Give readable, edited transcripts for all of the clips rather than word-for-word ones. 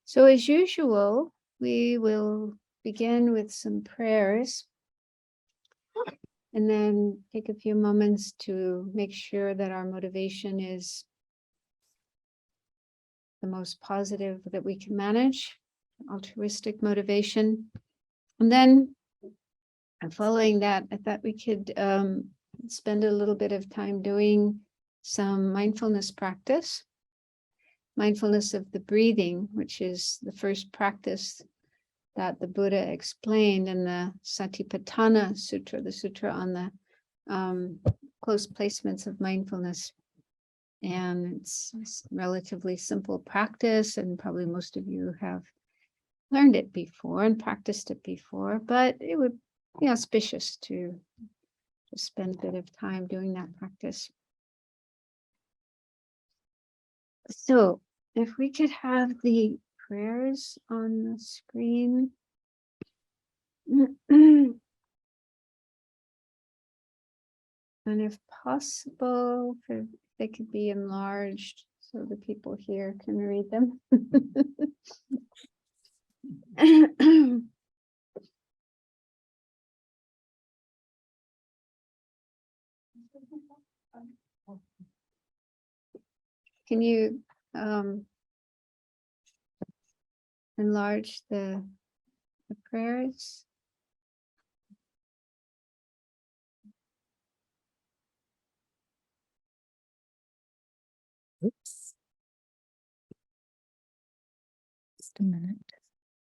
So as usual, we will begin with some prayers and then take a few moments to make sure that our motivation is the most positive that we can manage, altruistic motivation. And then following that, I thought we could spend a little bit of time doing some mindfulness practice. Mindfulness of the breathing, which is the first practice that the Buddha explained in the Satipatthana Sutra, the sutra on the close placements of mindfulness. And it's a relatively simple practice, and probably most of you have learned it before and practiced it before, but it would be auspicious to just spend a bit of time doing that practice. So if we could have the prayers on the screen. And if possible, if they could be enlarged so the people here can read them. Can you enlarge the prayers? Oops. Just a minute,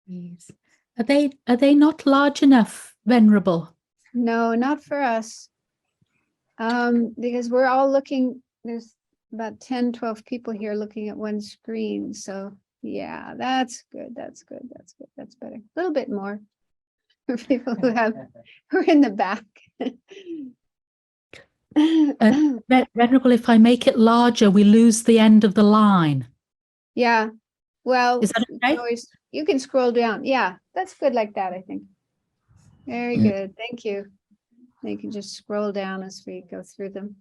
please. Are they not large enough, Venerable? No, not for us. Because we're all looking, there's about 10, 12 people here looking at one screen. So yeah, that's good. That's good. That's good. That's better. A little bit more for people who are in the back. Venerable, if I make it larger, we lose the end of the line. Yeah. Well, Is that okay? You can scroll down. Yeah, that's good like that, I think. Very good. Thank you. You can just scroll down as we go through them.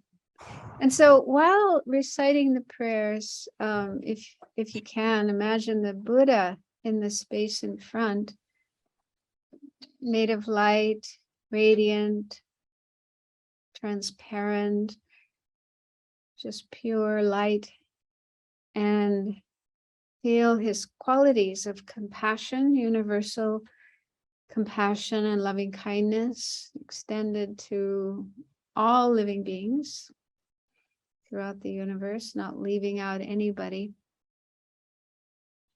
And so while reciting the prayers, if you can, imagine the Buddha in the space in front, made of light, radiant, transparent, just pure light, and feel his qualities of compassion, universal compassion and loving kindness extended to all living beings throughout the universe, not leaving out anybody.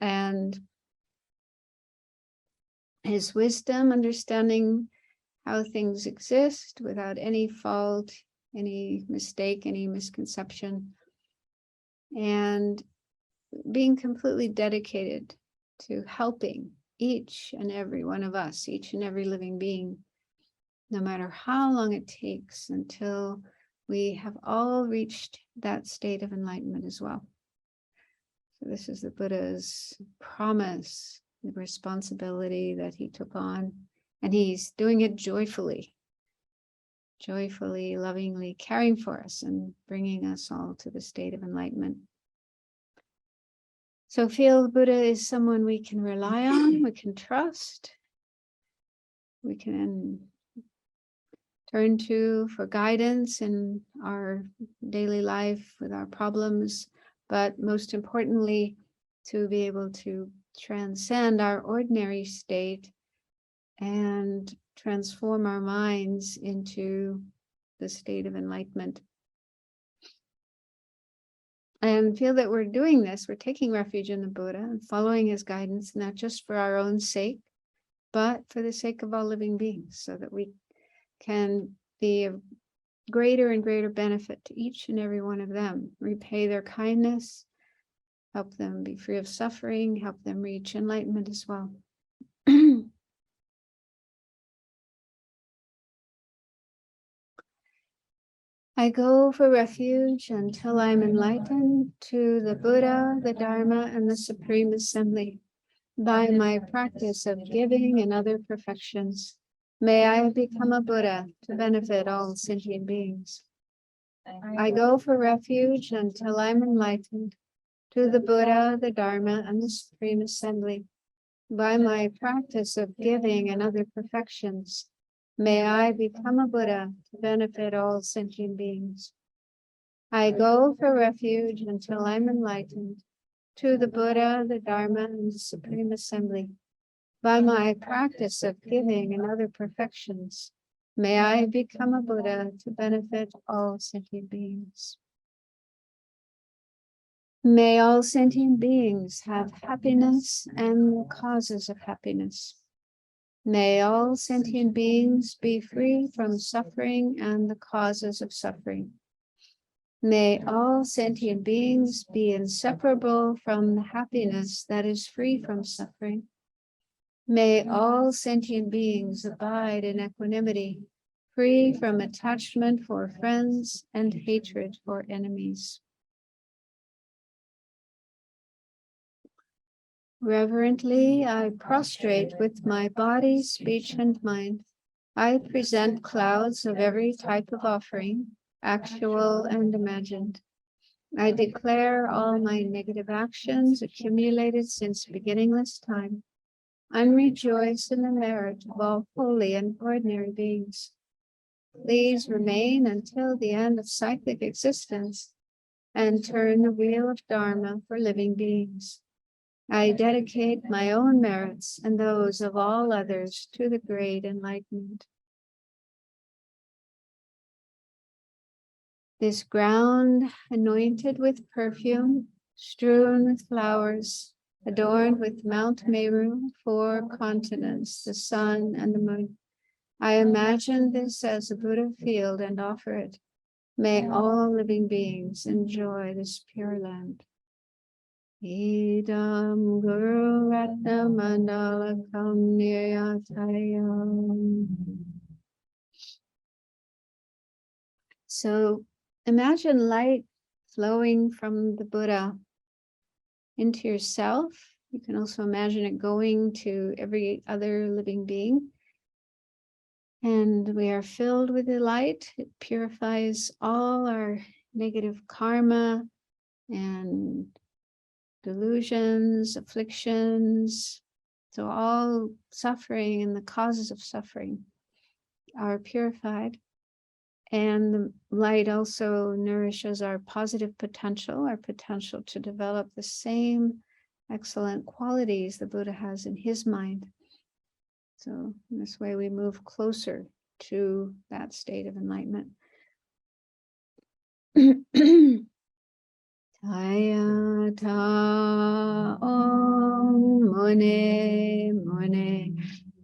And his wisdom, understanding how things exist without any fault, any mistake, any misconception, and being completely dedicated to helping each and every one of us, each and every living being, no matter how long it takes, until we have all reached that state of enlightenment as well. So this is the Buddha's promise, the responsibility that he took on, and he's doing it joyfully, lovingly caring for us and bringing us all to the state of enlightenment. So feel the Buddha is someone we can rely on, we can trust, we can turn to for guidance in our daily life with our problems, but most importantly, to be able to transcend our ordinary state and transform our minds into the state of enlightenment. And feel that we're doing this, we're taking refuge in the Buddha and following his guidance, not just for our own sake, but for the sake of all living beings, so that we can be of greater and greater benefit to each and every one of them, repay their kindness, help them be free of suffering, help them reach enlightenment as well. I go for refuge until I'm enlightened to the Buddha, the Dharma, and the Supreme Assembly. By my practice of giving and other perfections, may I become a Buddha to benefit all sentient beings. I go for refuge until I'm enlightened to the Buddha, the Dharma, and the Supreme Assembly. By my practice of giving and other perfections, may I become a Buddha to benefit all sentient beings. I go for refuge until I'm enlightened to the Buddha, the Dharma, and the Supreme Assembly. By my practice of giving and other perfections, may I become a Buddha to benefit all sentient beings. May all sentient beings have happiness and the causes of happiness. May all sentient beings be free from suffering and the causes of suffering. May all sentient beings be inseparable from the happiness that is free from suffering. May all sentient beings abide in equanimity, free from attachment for friends and hatred for enemies. Reverently, I prostrate with my body, speech, and mind. I present clouds of every type of offering, actual and imagined. I declare all my negative actions accumulated since beginningless time. And rejoice in the merit of all holy and ordinary beings. These remain until the end of cyclic existence and turn the wheel of Dharma for living beings. I dedicate my own merits and those of all others to the great enlightenment. This ground, anointed with perfume, strewn with flowers, adorned with Mount Meru, 4 continents, the sun and the moon. I imagine this as a Buddha field and offer it. May all living beings enjoy this pure land. Idam Guru Ratna Mandalakam Niyatayam. So imagine light flowing from the Buddha into yourself. You can also imagine it going to every other living being. And we are filled with the light. It purifies all our negative karma and delusions, afflictions. So all suffering and the causes of suffering are purified. And the light also nourishes our positive potential, our potential to develop the same excellent qualities the Buddha has in his mind. So in this way, we move closer to that state of enlightenment. Taya ta om mone mone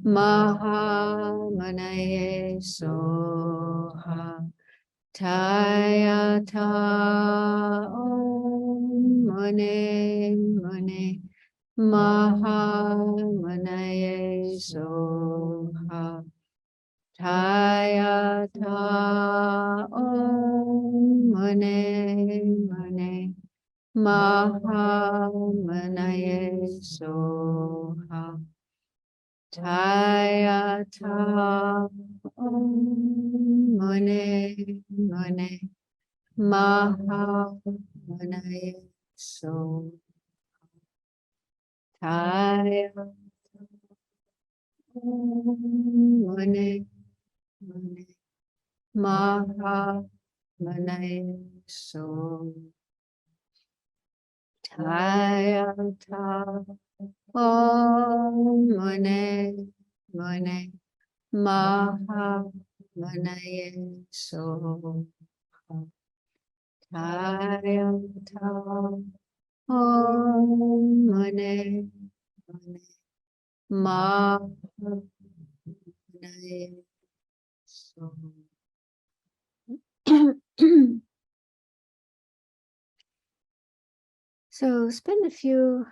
maha manaye soha. Taya ta om mone mone maha manaye soha. Taya ta om mone mone maha manaye soha. Taya ta om mone mone maha manaye soha. Taya mone mone maha manaye soha. Taya ta om mone mone maha manaye soha. Taya ta om mone mone maha manaye soha. So spend a few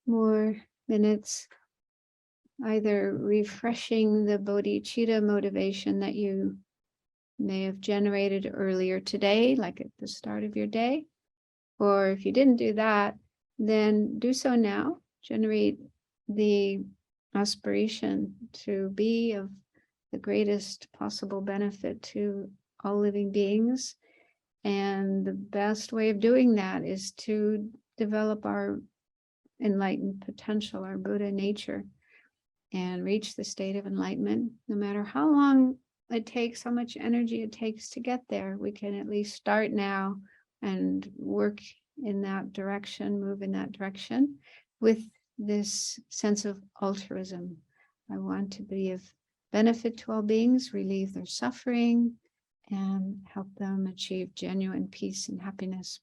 more minutes either refreshing the bodhicitta motivation that you may have generated earlier today, like at the start of your day. Or if you didn't do that, then do so now. Generate the aspiration to be of the greatest possible benefit to all living beings. And the best way of doing that is to develop our enlightened potential, our Buddha nature, and reach the state of enlightenment, no matter how long it takes, how much energy it takes to get there, we can at least start now and work in that direction, move in that direction with this sense of altruism. I want to be of benefit to all beings, relieve their suffering, and help them achieve genuine peace and happiness.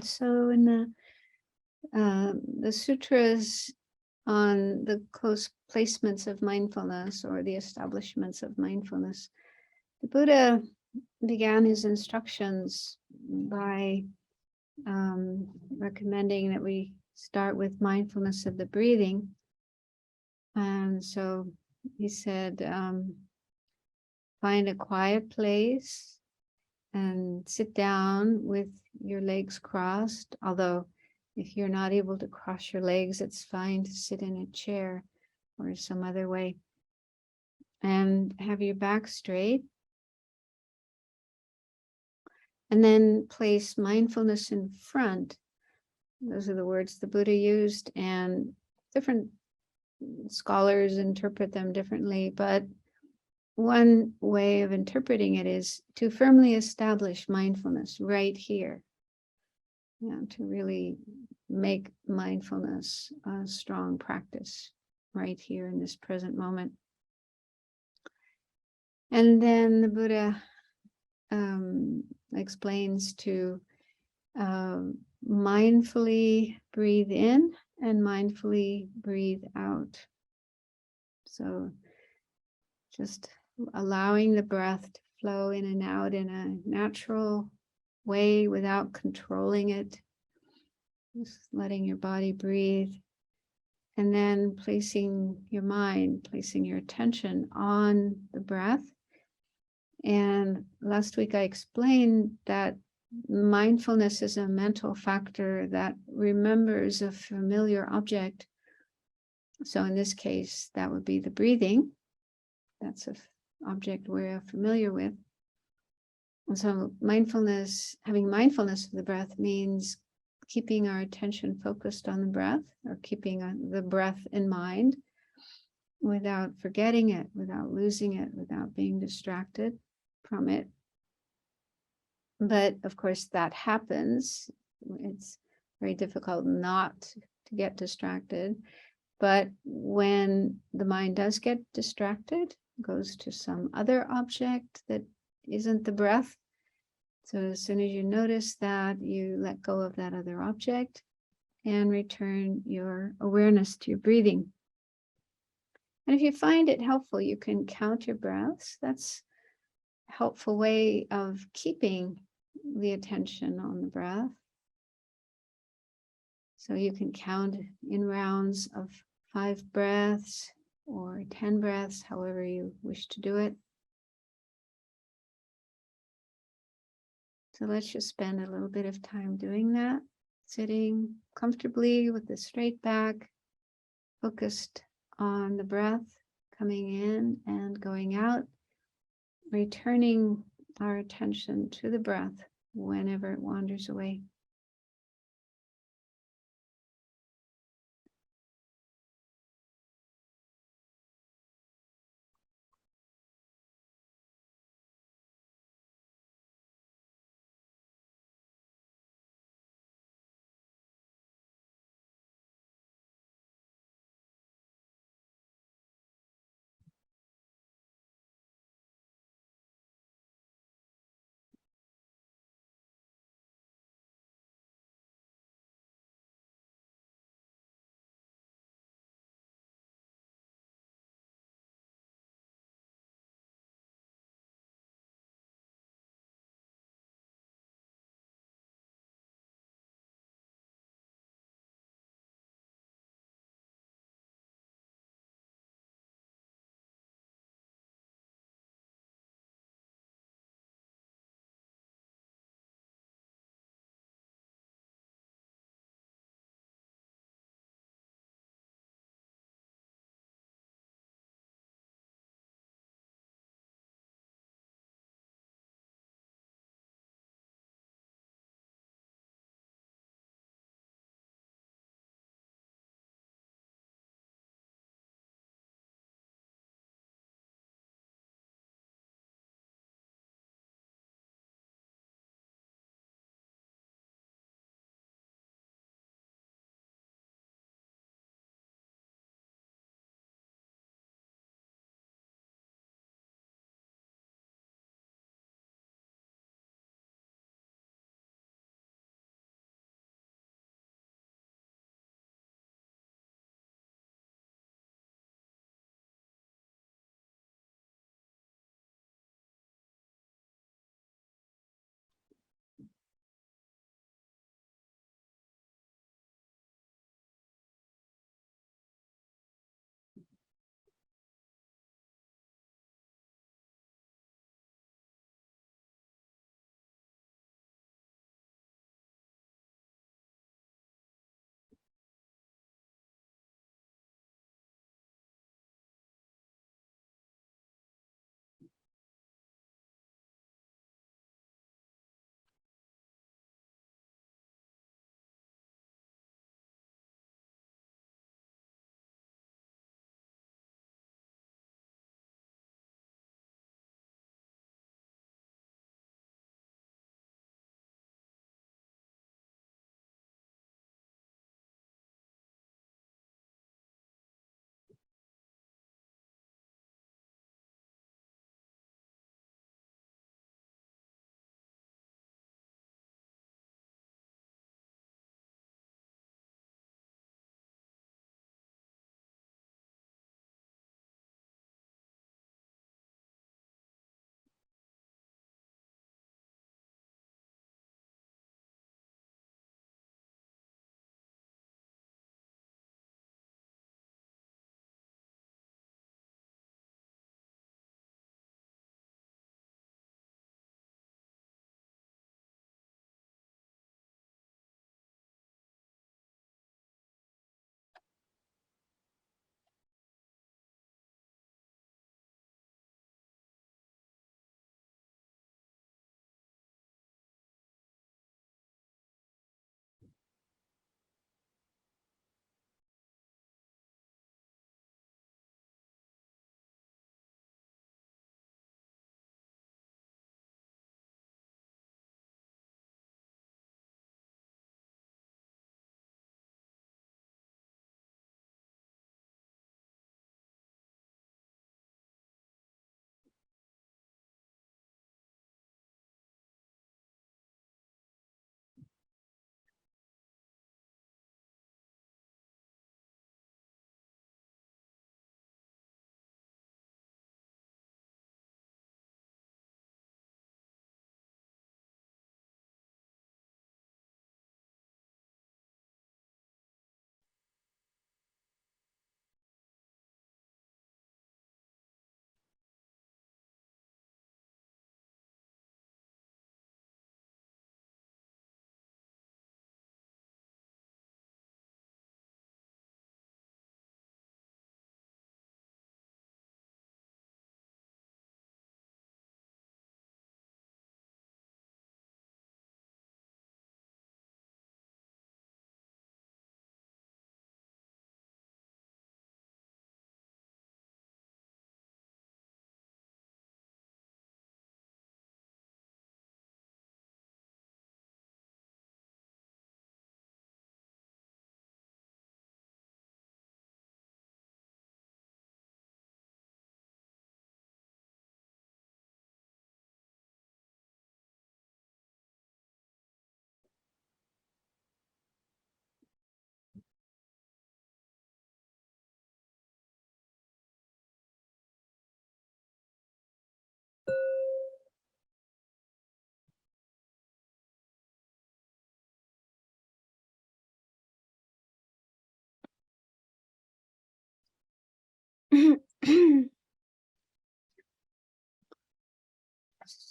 So in the sutras on the close placements of mindfulness or the establishments of mindfulness, the Buddha began his instructions by recommending that we start with mindfulness of the breathing. And so he said, find a quiet place and sit down with your legs crossed. Although if you're not able to cross your legs, it's fine to sit in a chair or some other way. And have your back straight. And then place mindfulness in front. Those are the words the Buddha used, and different scholars interpret them differently, but one way of interpreting it is to firmly establish mindfulness right here. To really make mindfulness a strong practice right here in this present moment. And then the Buddha explains to mindfully breathe in and mindfully breathe out. So just allowing the breath to flow in and out in a natural way without controlling it. Just letting your body breathe. And then placing your mind, placing your attention on the breath. And last week I explained that mindfulness is a mental factor that remembers a familiar object. So in this case, that would be the breathing. That's an object we're familiar with. And so mindfulness, having mindfulness of the breath means keeping our attention focused on the breath, or keeping the breath in mind without forgetting it, without losing it, without being distracted from it. But of course that happens. It's very difficult not to get distracted. But when the mind does get distracted, goes to some other object that isn't the breath. So as soon as you notice that, you let go of that other object and return your awareness to your breathing. And if you find it helpful, you can count your breaths. That's a helpful way of keeping the attention on the breath. So you can count in rounds of 5 breaths or 10 breaths, however you wish to do it. So let's just spend a little bit of time doing that, sitting comfortably with the straight back, focused on the breath coming in and going out, returning our attention to the breath whenever it wanders away.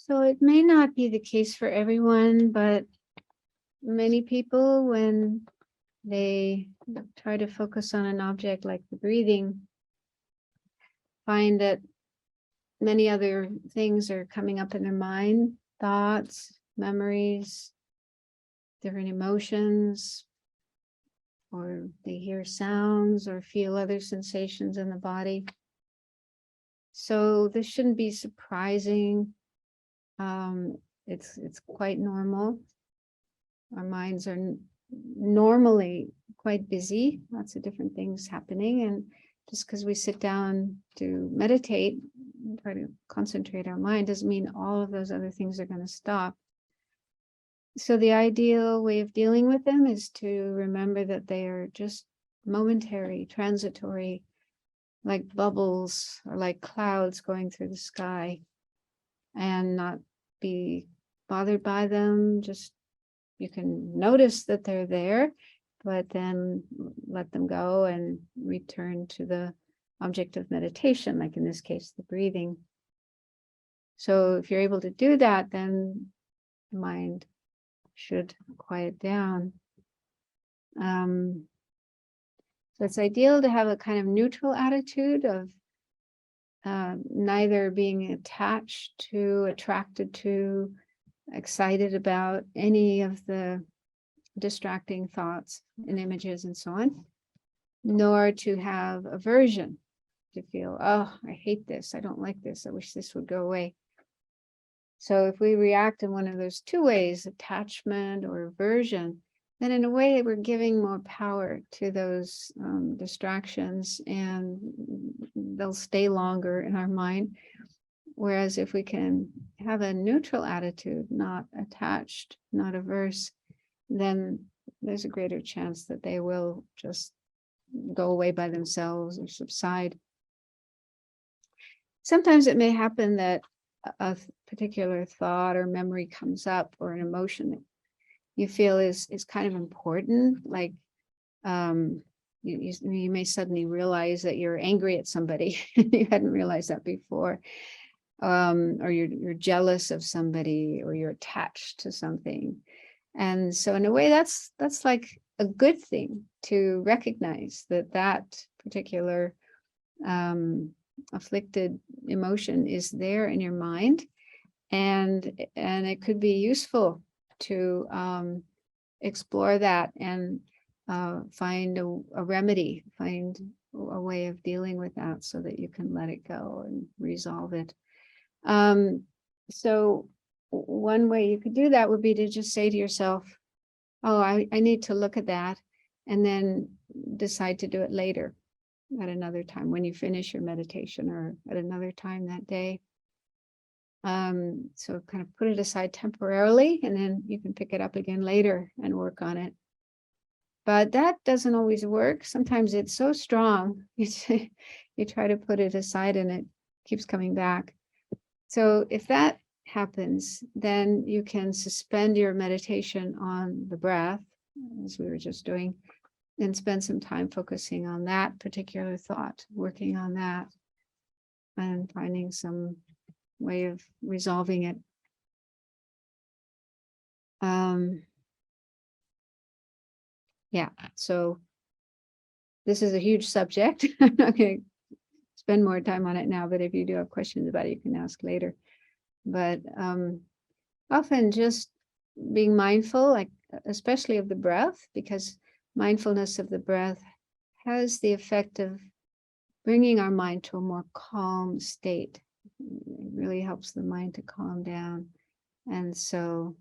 So it may not be the case for everyone, but many people, when they try to focus on an object like the breathing, find that many other things are coming up in their mind, thoughts, memories, different emotions, or they hear sounds or feel other sensations in the body. So this shouldn't be surprising. It's quite normal. Our minds are normally quite busy, lots of different things happening. And just because we sit down to meditate and try to concentrate our mind doesn't mean all of those other things are going to stop. So the ideal way of dealing with them is to remember that they are just momentary, transitory, like bubbles or like clouds going through the sky, and not be bothered by them. Just you can notice that they're there, but then let them go and return to the object of meditation, like in this case, the breathing. So if you're able to do that, then the mind should quiet down. So it's ideal to have a kind of neutral attitude of neither being attached to, attracted to, excited about any of the distracting thoughts and images and so on, nor to have aversion, to feel, oh, I hate this, I don't like this, I wish this would go away. So if we react in one of those two ways, attachment or aversion, then in a way we're giving more power to those distractions, and they'll stay longer in our mind. Whereas if we can have a neutral attitude, not attached, not averse, then there's a greater chance that they will just go away by themselves or subside. Sometimes it may happen that a particular thought or memory comes up, or an emotion that you feel is kind of important, like you may suddenly realize that you're angry at somebody. You hadn't realized that before. Or you're jealous of somebody, or you're attached to something. And so in a way, that's like a good thing to recognize that particular afflicted emotion is there in your mind, and it could be useful to explore that and find a remedy, find a way of dealing with that so that you can let it go and resolve it. So one way you could do that would be to just say to yourself, oh, I need to look at that, and then decide to do it later at another time when you finish your meditation, or at another time that day. So kind of put it aside temporarily, and then you can pick it up again later and work on it. But that doesn't always work. Sometimes it's so strong, you try to put it aside and it keeps coming back. So if that happens, then you can suspend your meditation on the breath, as we were just doing, and spend some time focusing on that particular thought, working on that, and finding some way of resolving it. Yeah, so this is a huge subject. I'm not going to spend more time on it now, but if you do have questions about it, you can ask later. But often just being mindful, like especially of the breath, because mindfulness of the breath has the effect of bringing our mind to a more calm state. It really helps the mind to calm down. And so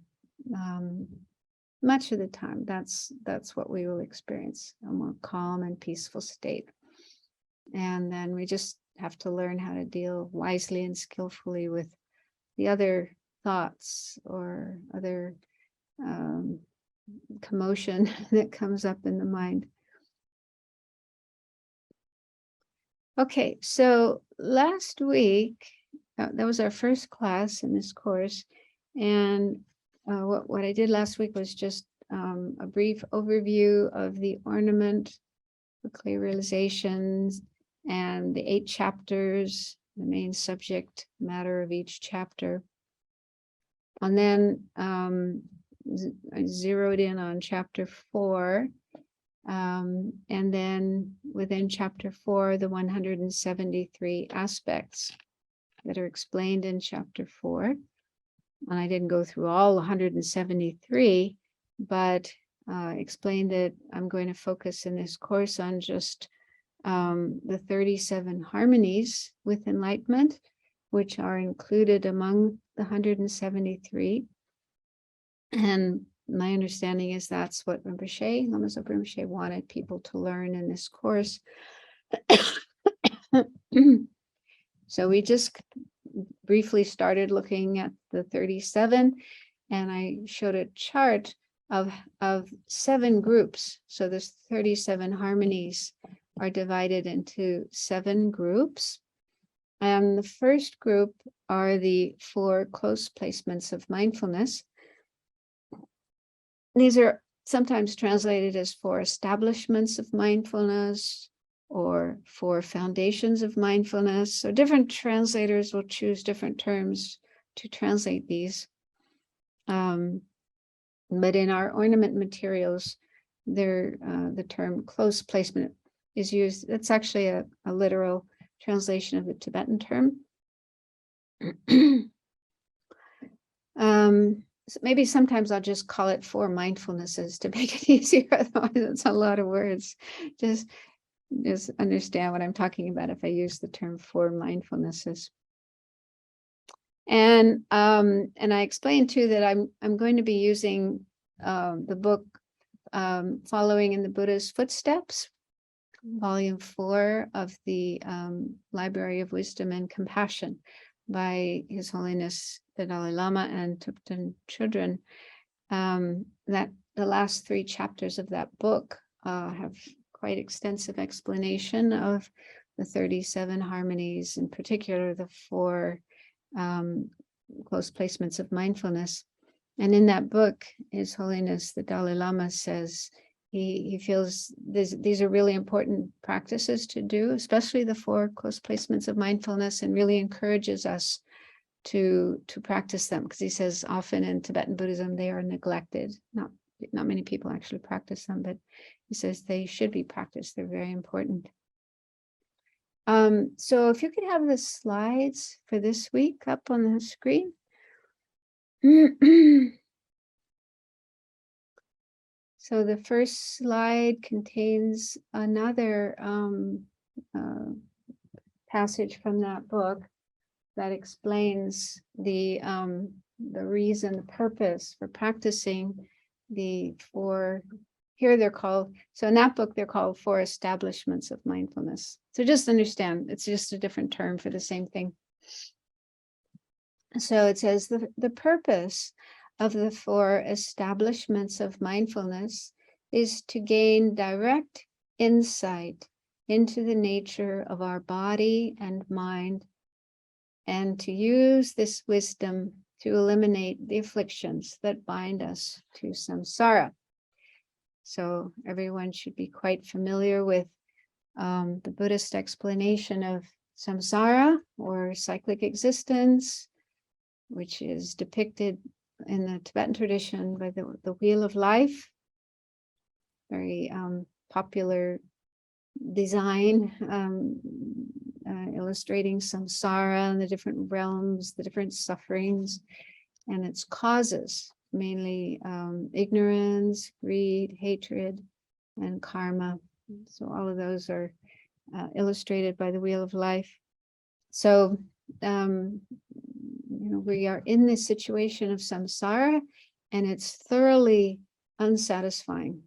much of the time, that's what we will experience, a more calm and peaceful state. And then we just have to learn how to deal wisely and skillfully with the other thoughts or other commotion that comes up in the mind. Okay, so last week, that was our first class in this course. And what I did last week was just a brief overview of the ornament, the clear realizations, and the 8 chapters, the main subject matter of each chapter. And then I zeroed in on chapter 4. And then within chapter 4, the 173 aspects that are explained in chapter 4. And I didn't go through all 173, but explained that I'm going to focus in this course on just the 37 harmonies with enlightenment, which are included among the 173. And my understanding is that's what Lama Zopa Rinpoche wanted people to learn in this course. So we just briefly started looking at the 37, and I showed a chart of 7 groups. So there's 37 harmonies are divided into 7 groups. And the first group are the 4 close placements of mindfulness. These are sometimes translated as 4 establishments of mindfulness or 4 foundations of mindfulness. So different translators will choose different terms to translate these. But in our ornament materials, the term close placement is used. It's actually a literal translation of the Tibetan term. So maybe sometimes I'll just call it 4 mindfulnesses to make it easier. Otherwise, it's a lot of words. Just understand what I'm talking about if I use the term 4 mindfulnesses. And I explained too that I'm going to be using the book Following in the Buddha's Footsteps, volume 4 of the Library of Wisdom and Compassion by His Holiness the Dalai Lama and Thupten Chodron. That the last 3 chapters of that book have quite extensive explanation of the 37 harmonies, in particular the 4 close placements of mindfulness. And in that book, His Holiness the Dalai Lama says he feels these are really important practices to do, especially the 4 close placements of mindfulness, and really encourages us to practice them, because he says often in Tibetan Buddhism they are neglected. Not many people actually practice them, but he says they should be practiced. They're very important. So if you could have the slides for this week up on the screen. So the first slide contains another passage from that book that explains the reason, the purpose for practicing the 4. Here they're called, so in that book, they're called 4 establishments of mindfulness. So just understand, it's just a different term for the same thing. So it says the purpose of the 4 establishments of mindfulness is to gain direct insight into the nature of our body and mind, and to use this wisdom to eliminate the afflictions that bind us to samsara. So everyone should be quite familiar with the Buddhist explanation of samsara, or cyclic existence, which is depicted in the Tibetan tradition by the Wheel of Life. Very popular design, illustrating samsara and the different realms, the different sufferings, and its causes, mainly ignorance, greed, hatred, and karma. So all of those are illustrated by the Wheel of Life. So, we are in this situation of samsara, and it's thoroughly unsatisfying.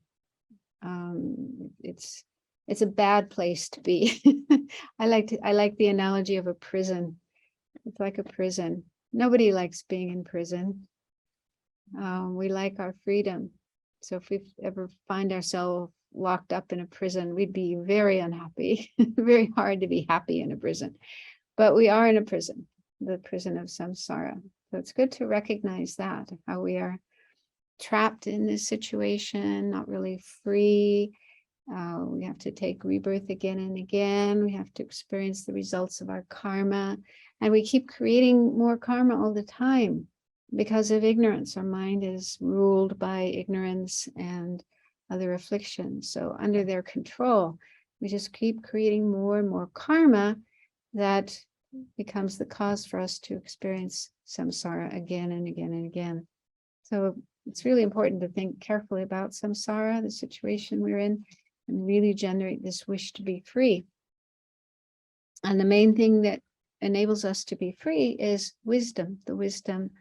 It's a bad place to be. I like the analogy of a prison. It's like a prison. Nobody likes being in prison. We like our freedom. So if we ever find ourselves locked up in a prison, we'd be very unhappy. Very hard to be happy in a prison. But we are in a prison, the prison of samsara. So it's good to recognize that, how we are trapped in this situation, not really free. We have to take rebirth again and again. We have to experience the results of our karma. And we keep creating more karma all the time. because of ignorance. Our mind is ruled by ignorance and other afflictions. So under their control, we just keep creating more and more karma that becomes the cause for us to experience samsara again and again and again. So it's really important to think carefully about samsara, the situation we're in, and really generate this wish to be free. And the main thing that enables us to be free is wisdom, the wisdom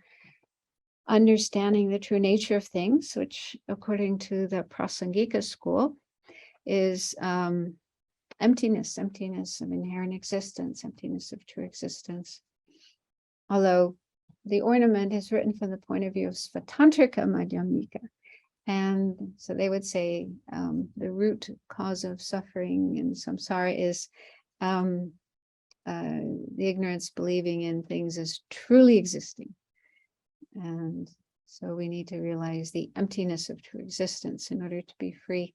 understanding the true nature of things, which according to the Prasangika school is emptiness of inherent existence, emptiness of true existence. Although the ornament is written from the point of view of Svatantrika Madhyamaka. And so they would say the root cause of suffering in samsara is the ignorance believing in things as truly existing. And so we need to realize the emptiness of true existence in order to be free.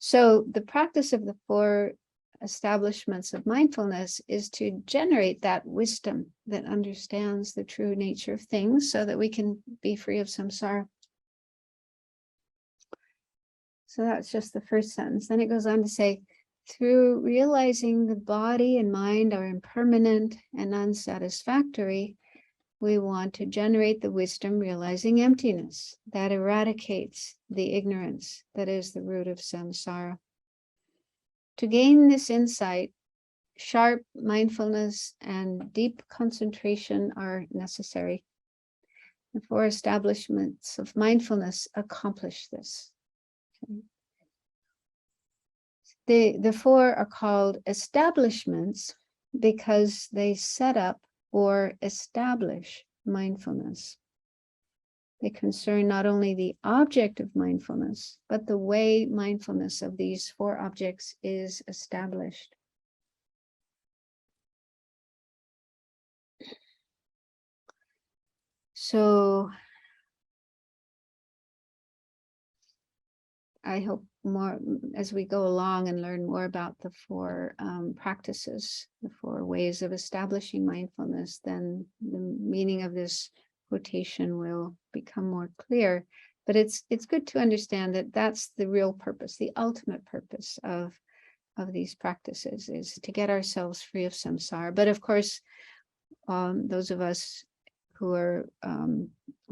So the practice of the 4 establishments of mindfulness is to generate that wisdom that understands the true nature of things so that we can be free of samsara. So that's just the first sentence. Then it goes on to say, through realizing the body and mind are impermanent and unsatisfactory, we want to generate the wisdom realizing emptiness that eradicates the ignorance that is the root of samsara. To gain this insight, sharp mindfulness and deep concentration are necessary. The 4 establishments of mindfulness accomplish this. Okay. The 4 are called establishments because they set up or establish mindfulness. They concern not only the object of mindfulness, but the way mindfulness of these 4 objects is established. So I hope more as we go along and learn more about the 4 practices, the 4 ways of establishing mindfulness, then the meaning of this quotation will become more clear. But it's good to understand that that's the real purpose, the ultimate purpose of these practices is to get ourselves free of samsara. But of course, those of us who are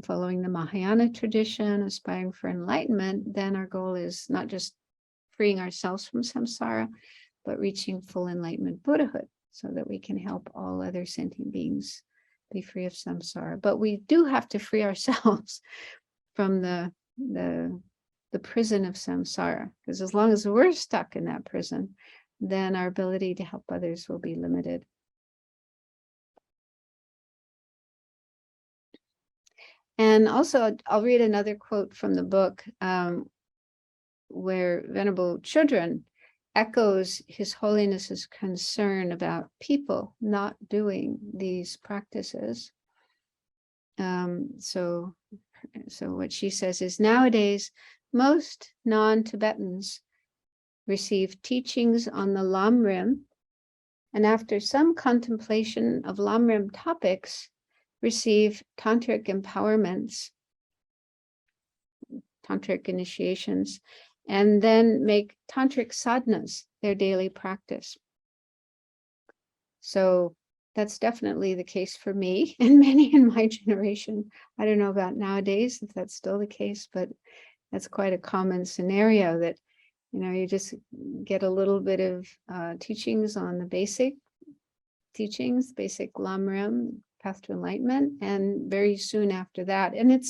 following the Mahayana tradition, aspiring for enlightenment, then our goal is not just freeing ourselves from samsara, but reaching full enlightenment Buddhahood so that we can help all other sentient beings be free of samsara. But we do have to free ourselves from the prison of samsara, because as long as we're stuck in that prison, then our ability to help others will be limited. And also, I'll read another quote from the book where Venerable Chödrön echoes His Holiness's concern about people not doing these practices. So what she says is, nowadays, most non-Tibetans receive teachings on the Lamrim, and after some contemplation of Lamrim topics, receive tantric empowerments, tantric initiations, and then make tantric sadhanas their daily practice. So that's definitely the case for me and many in my generation. I don't know about nowadays if that's still the case, but that's quite a common scenario that, you just get a little bit of teachings on the basic teachings, basic Lamrim, path to enlightenment, and very soon after that, and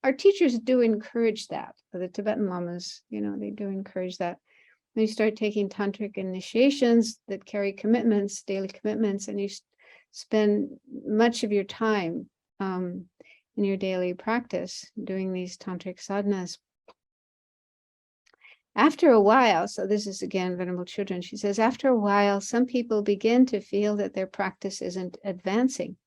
our teachers do encourage that. The Tibetan lamas, they do encourage that. When you start taking tantric initiations that carry commitments, daily commitments, and you spend much of your time in your daily practice doing these tantric sadhanas. After a while, so this is again Venerable Chödrön, she says, after a while, some people begin to feel that their practice isn't advancing.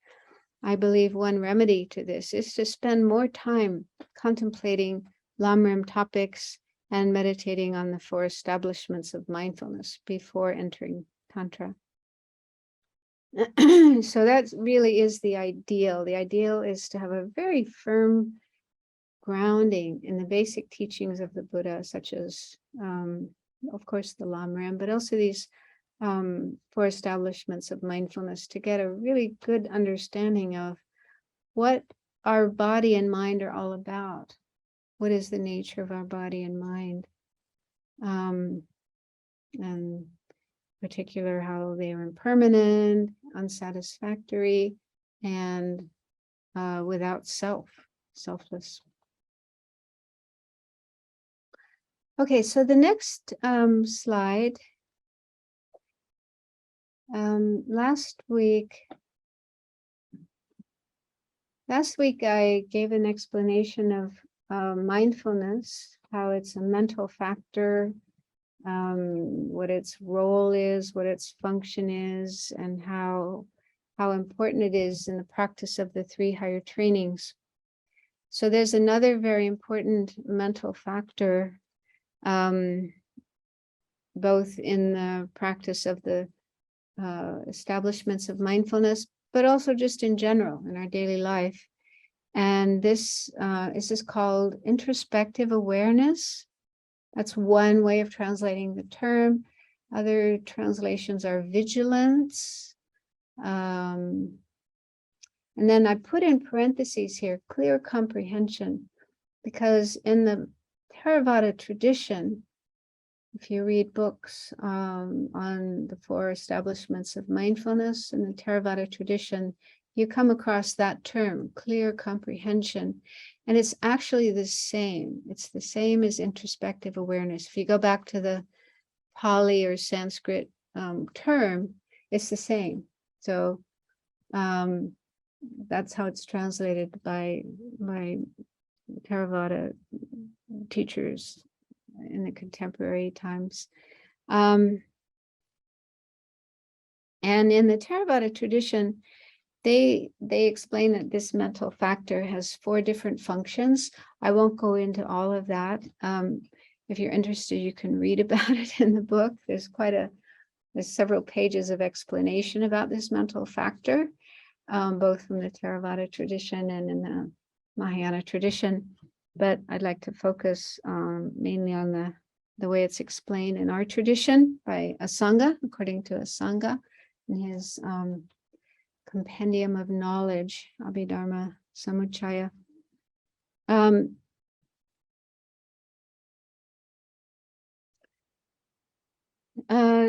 I believe one remedy to this is to spend more time contemplating Lamrim topics and meditating on the 4 establishments of mindfulness before entering Tantra. So that really is the ideal. The ideal is to have a very firm grounding in the basic teachings of the Buddha, such as, of course, the Lamrim, but also these four establishments of mindfulness, to get a really good understanding of what our body and mind are all about. What is the nature of our body and mind? And in particular, how they are impermanent, unsatisfactory, and without selfless. Okay, so the next slide. Last week I gave an explanation of mindfulness, how it's a mental factor, what its role is, what its function is, and how important it is in the practice of the 3 higher trainings. So there's another very important mental factor, both in the practice of the establishments of mindfulness, but also just in general in our daily life. And this is called introspective awareness. That's one way of translating the term. Other translations are vigilance. And then I put in parentheses here, clear comprehension, because in the Theravada tradition, if you read books on the 4 establishments of mindfulness in the Theravada tradition, you come across that term, clear comprehension, and it's actually the same. It's the same as introspective awareness. If you go back to the Pali or Sanskrit term, it's the same. So that's how it's translated by Theravada teachers in the contemporary times. And in the Theravada tradition, they explain that this mental factor has 4 different functions. I won't go into all of that. If you're interested, you can read about it in the book. There's several pages of explanation about this mental factor, both from the Theravada tradition and in the Mahayana tradition. But I'd like to focus mainly on the way it's explained in our tradition by Asanga, according to Asanga, in his Compendium of Knowledge, Abhidharma Samuccaya.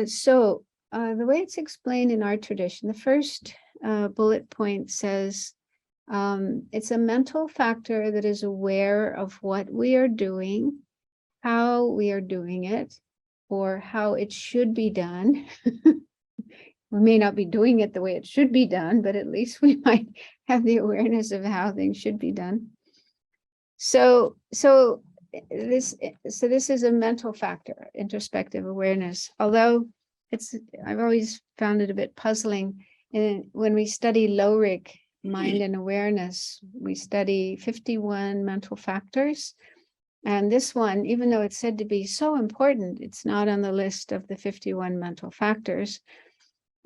So the way it's explained in our tradition, the first bullet point says, it's a mental factor that is aware of what we are doing, how we are doing it, or how it should be done. We may not be doing it the way it should be done, but at least we might have the awareness of how things should be done. So this is a mental factor, introspective awareness. Although I've always found it a bit puzzling. When we study Lorik, mind and awareness, we study 51 mental factors. And this one, even though it's said to be so important, it's not on the list of the 51 mental factors.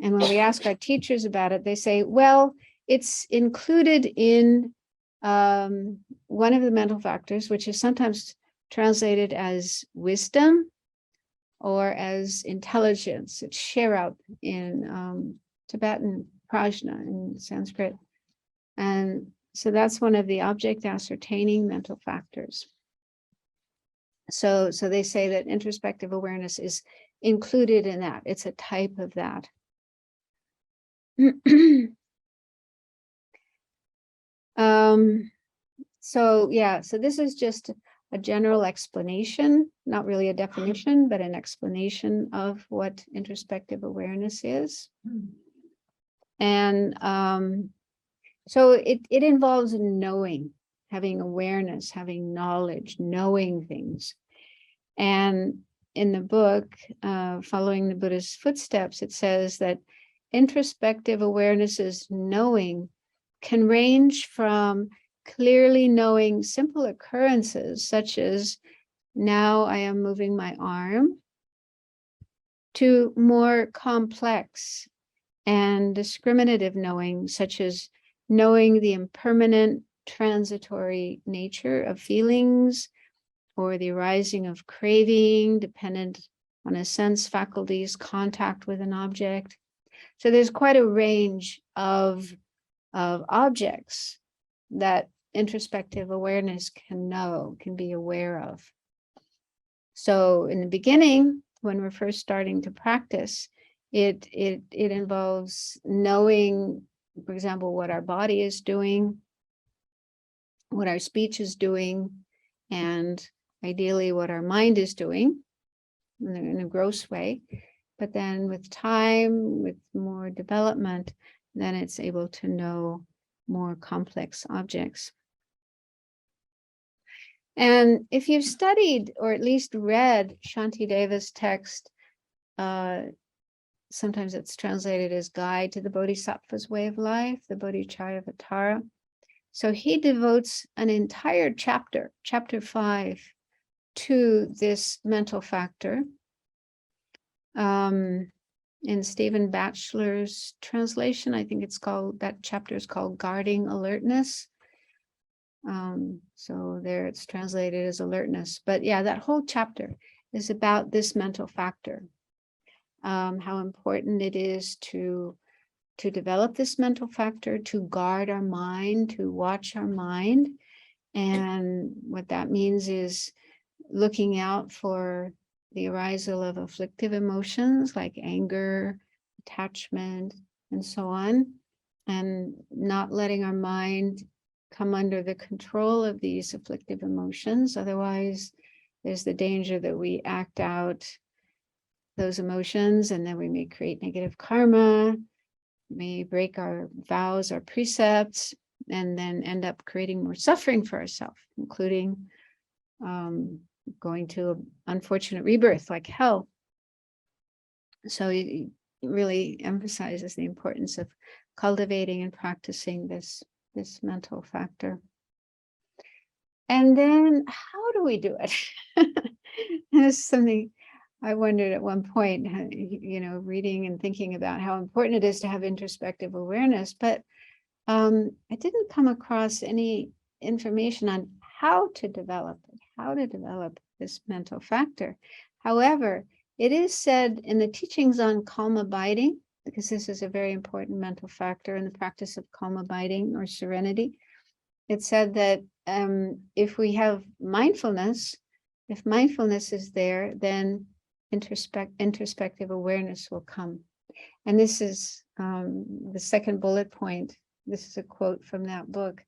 And when we ask our teachers about it, they say, well, it's included in one of the mental factors, which is sometimes translated as wisdom or as intelligence. It's Sherab in Tibetan, Prajna in Sanskrit. And so that's one of the object ascertaining mental factors. So they say that introspective awareness is included in that. It's a type of that. So this is just a general explanation, not really a definition, but an explanation of what introspective awareness is. And so it involves knowing, having awareness, having knowledge, knowing things. And in the book, Following the Buddha's Footsteps, it says that introspective awareness's knowing can range from clearly knowing simple occurrences, such as now I am moving my arm, to more complex and discriminative knowing, such as knowing the impermanent, transitory nature of feelings, or the arising of craving dependent on a sense faculty's contact with an object. So there's quite a range of objects that introspective awareness can be aware of. So in the beginning, when we're first starting to practice, it involves knowing, for example, what our body is doing, what our speech is doing, and ideally what our mind is doing in a gross way. But then with time, with more development, then it's able to know more complex objects. And if you've studied or at least read Shantideva's text, sometimes it's translated as Guide to the Bodhisattva's Way of Life, the Bodhicattva. So he devotes an entire chapter, chapter 5, to this mental factor. In Stephen Batchelor's translation, I think that chapter is called Guarding Alertness. So there it's translated as alertness. But yeah, that whole chapter is about this mental factor, how important it is to develop this mental factor, to guard our mind, to watch our mind. And what that means is looking out for the arisal of afflictive emotions like anger, attachment, and so on, and not letting our mind come under the control of these afflictive emotions. Otherwise, there's the danger that we act out those emotions, and then we may create negative karma, may break our vows, our precepts, and then end up creating more suffering for ourselves, including going to an unfortunate rebirth like hell. So it really emphasizes the importance of cultivating and practicing this mental factor. And then how do we do it? This is something I wondered at one point, reading and thinking about how important it is to have introspective awareness, but I didn't come across any information on how to develop this mental factor. However, it is said in the teachings on calm abiding, because this is a very important mental factor in the practice of calm abiding or serenity. It said that if we have mindfulness, if mindfulness is there, then introspective awareness will come. And this is the second bullet point. This is a quote from that book,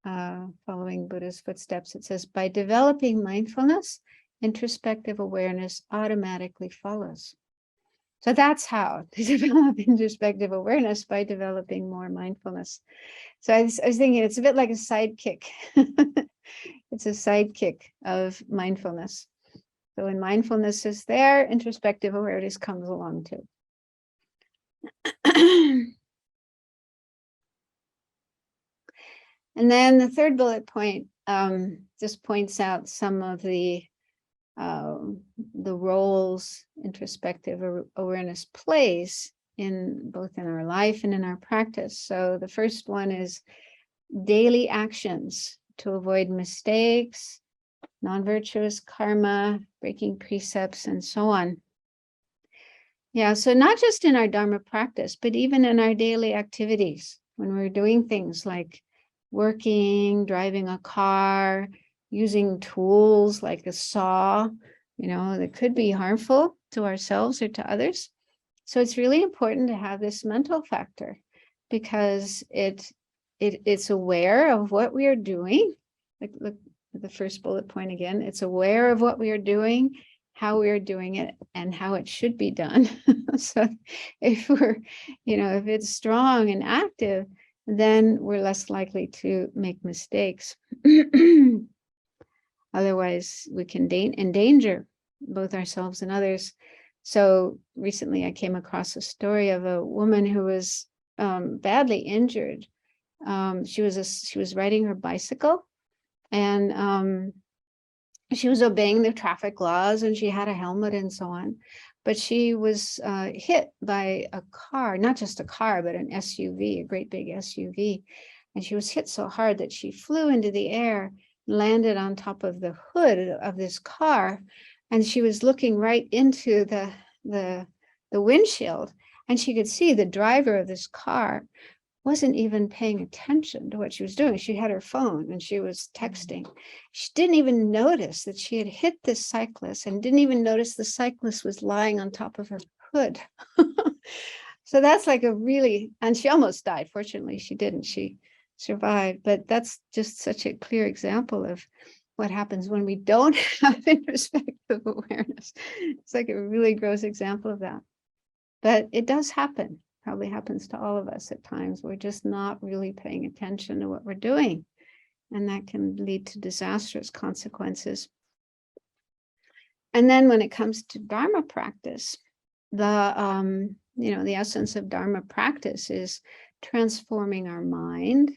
Following Buddha's Footsteps. It says, by developing mindfulness, introspective awareness automatically follows. So that's how to develop introspective awareness, by developing more mindfulness. So I was thinking it's a bit like a sidekick. It's a sidekick of mindfulness. So when mindfulness is there, introspective awareness comes along too. And then the third bullet point just points out some of the roles introspective awareness plays in both in our life and in our practice. So the first one is daily actions to avoid mistakes, non-virtuous karma, breaking precepts, and so on. Yeah, so not just in our Dharma practice, but even in our daily activities, when we're doing things like working, driving a car, using tools like a saw, that could be harmful to ourselves or to others. So it's really important to have this mental factor, because it's aware of what we are doing. Look at the first bullet point again. It's aware of what we are doing, how we are doing it, and how it should be done. So if if it's strong and active, then we're less likely to make mistakes. Otherwise, we can endanger both ourselves and others. So recently I came across a story of a woman who was badly injured. She was riding her bicycle, and she was obeying the traffic laws and she had a helmet and so on. But she was hit by a car, not just a car, but an SUV, a great big SUV. And she was hit so hard that she flew into the air, landed on top of the hood of this car. And she was looking right into the windshield. And she could see the driver of this car wasn't even paying attention to what she was doing. She had her phone and she was texting. She didn't even notice that she had hit this cyclist and didn't even notice the cyclist was lying on top of her hood. So that's like a really, and she almost died. Fortunately, she didn't. She survived. But that's just such a clear example of what happens when we don't have introspective awareness. It's like a really gross example of that. But it does happen. Probably happens to all of us at times. We're just not really paying attention to what we're doing. And that can lead to disastrous consequences. And then when it comes to Dharma practice, the essence of Dharma practice is transforming our mind,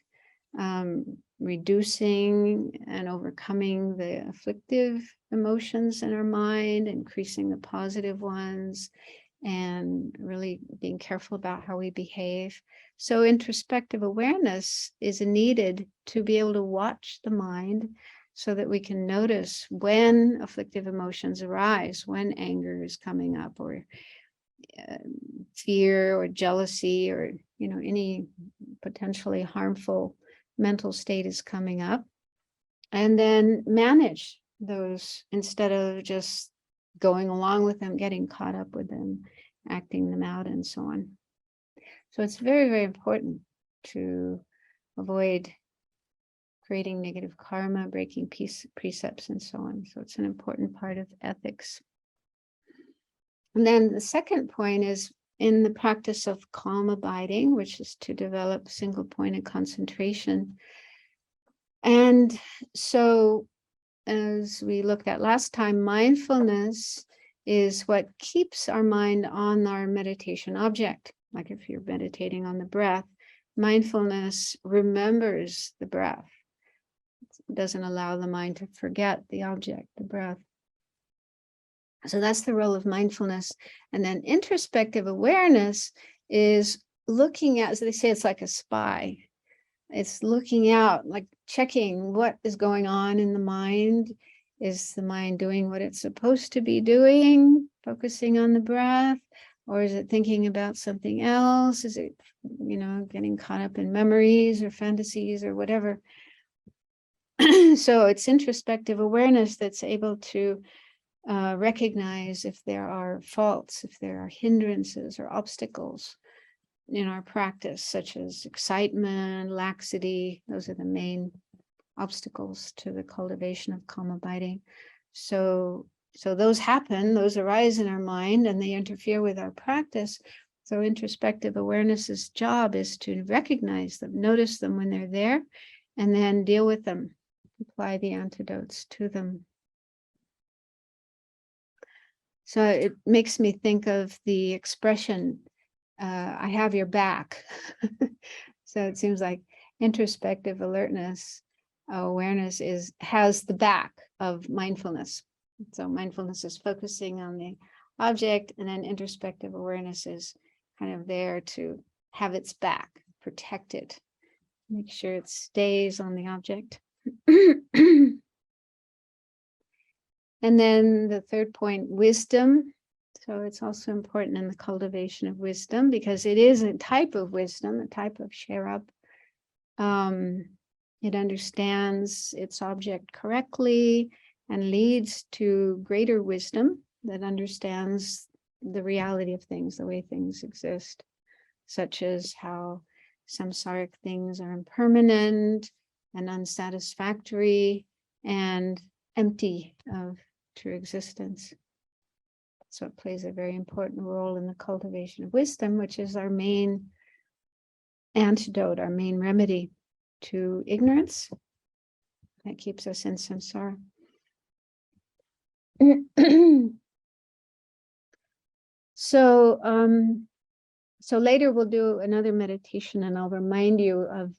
reducing and overcoming the afflictive emotions in our mind, increasing the positive ones, and really being careful about how we behave. So introspective awareness is needed to be able to watch the mind so that we can notice when afflictive emotions arise, when anger is coming up, or fear or jealousy, or any potentially harmful mental state is coming up, and then manage those instead of just going along with them, getting caught up with them, acting them out, and so on. So it's very, very important to avoid creating negative karma, breaking precepts, and so on. So it's an important part of ethics. And then the second point is in the practice of calm abiding, which is to develop single-pointed concentration. And so, as we looked at last time, mindfulness is what keeps our mind on our meditation object. Like if you're meditating on the breath, mindfulness remembers the breath. It doesn't allow the mind to forget the object, the breath. So that's the role of mindfulness. And then introspective awareness is looking at, as they say, it's like a spy. It's looking out, like checking what is going on in the mind. Is the mind doing what it's supposed to be doing, focusing on the breath? Or is it thinking about something else? Is it, getting caught up in memories or fantasies or whatever? So it's introspective awareness that's able to recognize if there are faults, if there are hindrances or obstacles in our practice, such as excitement, laxity. Those are the main obstacles to the cultivation of calm abiding. So those happen, those arise in our mind, and they interfere with our practice. So introspective awareness's job is to recognize them, notice them when they're there, and then deal with them, apply the antidotes to them. So it makes me think of the expression, I have your back. So it seems like introspective awareness has the back of mindfulness. So mindfulness is focusing on the object, and then introspective awareness is kind of there to have its back, protect it, make sure it stays on the object. And then the third point, wisdom. So it's also important in the cultivation of wisdom because it is a type of wisdom, a type of sherab. It understands its object correctly and leads to greater wisdom that understands the reality of things, the way things exist, such as how samsaric things are impermanent and unsatisfactory and empty of true existence. So it plays a very important role in the cultivation of wisdom, which is our main antidote, our main remedy to ignorance that keeps us in samsara. So later we'll do another meditation, and I'll remind you of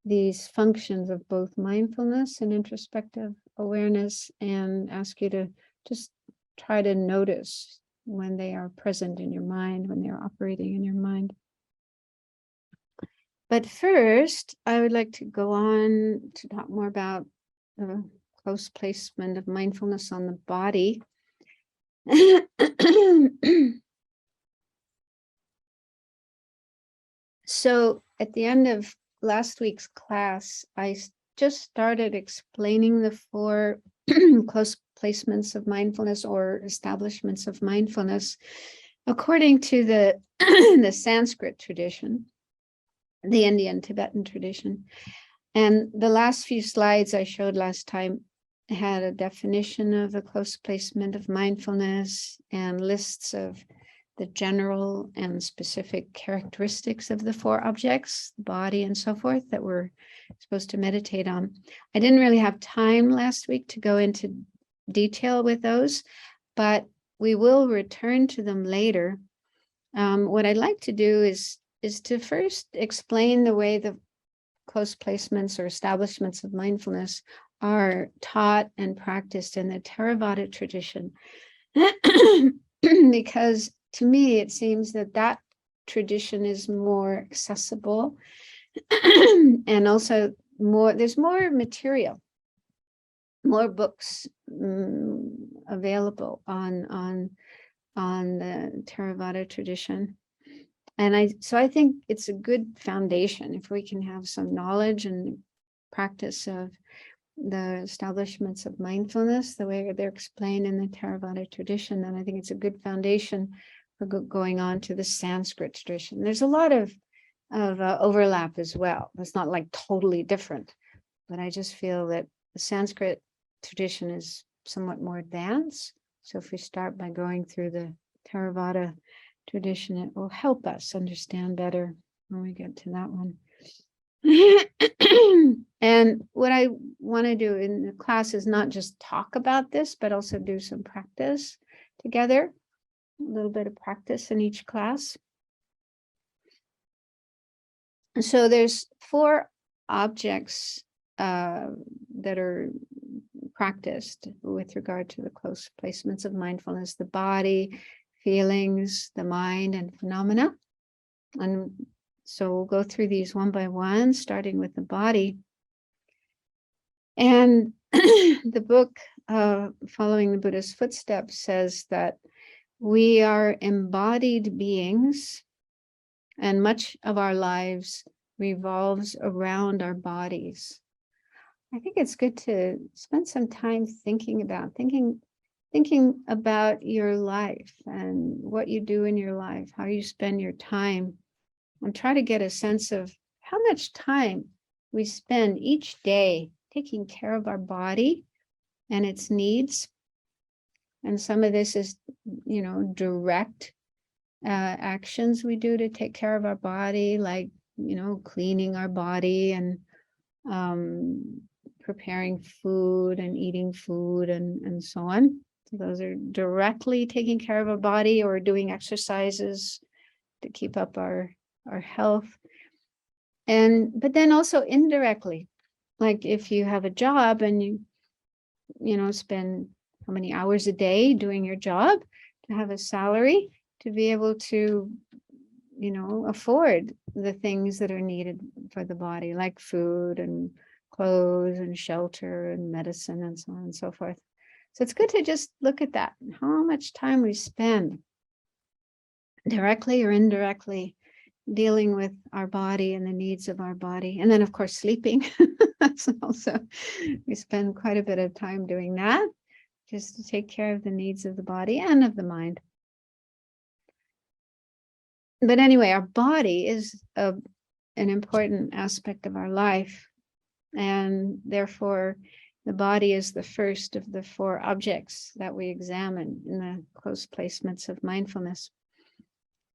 these functions of both mindfulness and introspective awareness and ask you to just try to notice when they are present in your mind, when they're operating in your mind. But first, I would like to go on to talk more about the close placement of mindfulness on the body. So at the end of last week's class, I just started explaining the 4 close placements of mindfulness or establishments of mindfulness according to the, the Sanskrit tradition, the Indian Tibetan tradition. And the last few slides I showed last time had a definition of a close placement of mindfulness and lists of the general and specific characteristics of the 4 objects, the body and so forth, that we're supposed to meditate on. I didn't really have time last week to go into detail with those, but we will return to them later. What I'd like to do is to first explain the way the close placements or establishments of mindfulness are taught and practiced in the Theravada tradition. Because to me, it seems that that tradition is more accessible and also there's more material, more books available on the Theravada tradition. And so I think it's a good foundation if we can have some knowledge and practice of the establishments of mindfulness, the way they're explained in the Theravada tradition, then I think it's a good foundation for going on to the Sanskrit tradition. There's a lot of overlap as well. It's not like totally different, but I just feel that the Sanskrit tradition is somewhat more advanced. So if we start by going through the Theravada tradition, it will help us understand better when we get to that one. And what I want to do in the class is not just talk about this, but also do some practice together, a little bit of practice in each class. So there's 4 objects that are practiced with regard to the close placements of mindfulness: the body, feelings, the mind, and phenomena. And so we'll go through these one by one, starting with the body. And the book, Following the Buddha's Footsteps, says that we are embodied beings, and much of our lives revolves around our bodies. I think it's good to spend some time thinking about your life and what you do in your life, how you spend your time, and try to get a sense of how much time we spend each day taking care of our body and its needs. And some of this is, direct actions we do to take care of our body, like, cleaning our body and preparing food and eating food and so on. So those are directly taking care of our body, or doing exercises to keep up our health. But then also indirectly, like if you have a job and you spend how many hours a day doing your job to have a salary, to be able to, afford the things that are needed for the body, like food and clothes and shelter and medicine and so on and so forth. So it's good to just look at that, how much time we spend directly or indirectly dealing with our body and the needs of our body. And then, of course, sleeping. That's also, we spend quite a bit of time doing that, just to take care of the needs of the body and of the mind. But anyway, our body is an important aspect of our life, and therefore the body is the first of the 4 objects that we examine in the close placements of mindfulness.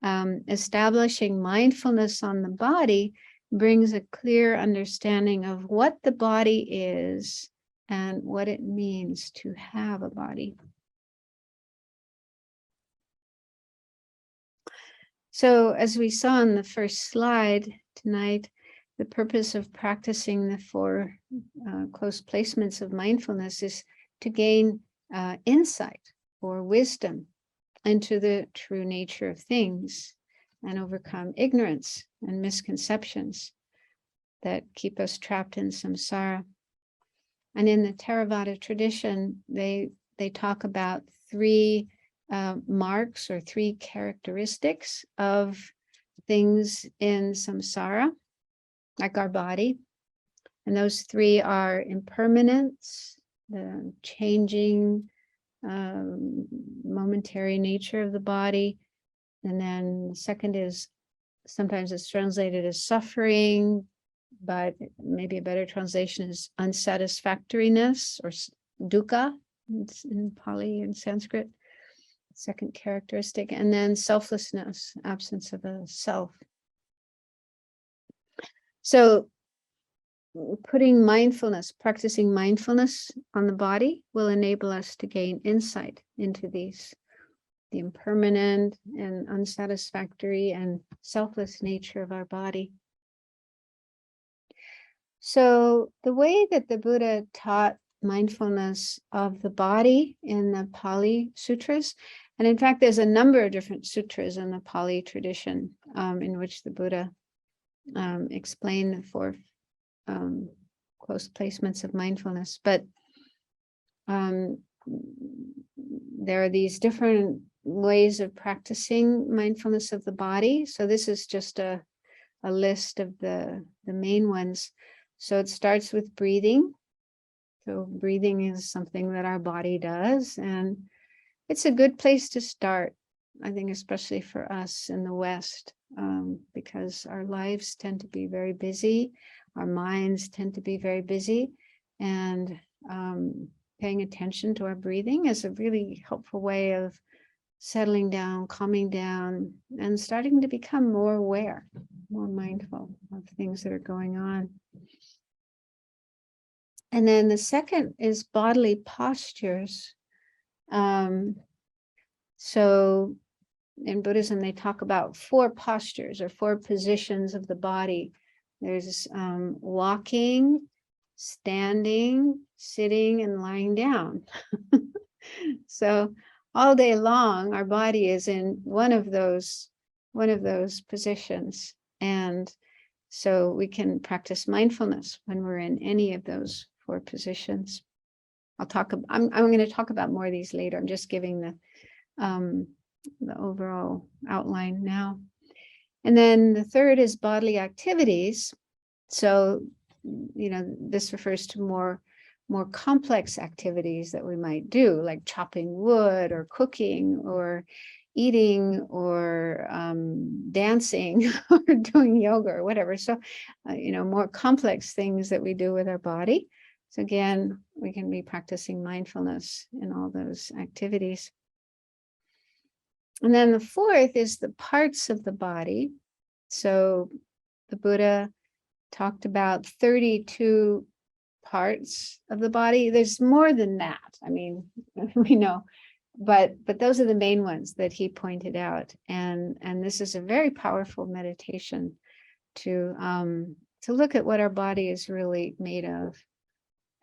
Establishing mindfulness on the body brings a clear understanding of what the body is and what it means to have a body. So as we saw in the first slide tonight, the purpose of practicing the four close placements of mindfulness is to gain insight or wisdom into the true nature of things and overcome ignorance and misconceptions that keep us trapped in samsara. And in the Theravada tradition, they talk about three marks or three characteristics of things in samsara, like our body. And those three are impermanence, the changing, momentary nature of the body. And then the second is, sometimes it's translated as suffering, but maybe a better translation is unsatisfactoriness or dukkha in Pali and Sanskrit, second characteristic. And then selflessness, absence of a self. So putting mindfulness, practicing mindfulness on the body will enable us to gain insight into these, the impermanent and unsatisfactory and selfless nature of our body. So the way that the Buddha taught mindfulness of the body in the Pali sutras, and in fact, there's a number of different sutras in the Pali tradition in which the Buddha explained the four close placements of mindfulness, but there are these different ways of practicing mindfulness of the body. So this is just a list of the main ones. So it starts with breathing. So breathing is something that our body does, and it's a good place to start, I think, especially for us in the West, because our lives tend to be very busy. Our minds tend to be very busy, and paying attention to our breathing is a really helpful way of settling down, calming down, and starting to become more aware, more mindful of things that are going on. And then the second is bodily postures. So in Buddhism, they talk about four postures or four positions of the body. There's walking, standing, sitting, and lying down. So all day long, our body is in one of those positions. And so we can practice mindfulness when we're in any of those four positions. I'm going to talk about more of these later. I'm just giving the overall outline now. And then the third is bodily activities. So, this refers to more complex activities that we might do, like chopping wood or cooking or eating or dancing or doing yoga or whatever. So, more complex things that we do with our body. So again, we can be practicing mindfulness in all those activities. And then the fourth is the parts of the body. So the Buddha talked about 32 parts of the body. There's more than that. I mean, we know, but those are the main ones that he pointed out. And this is a very powerful meditation to look at what our body is really made of.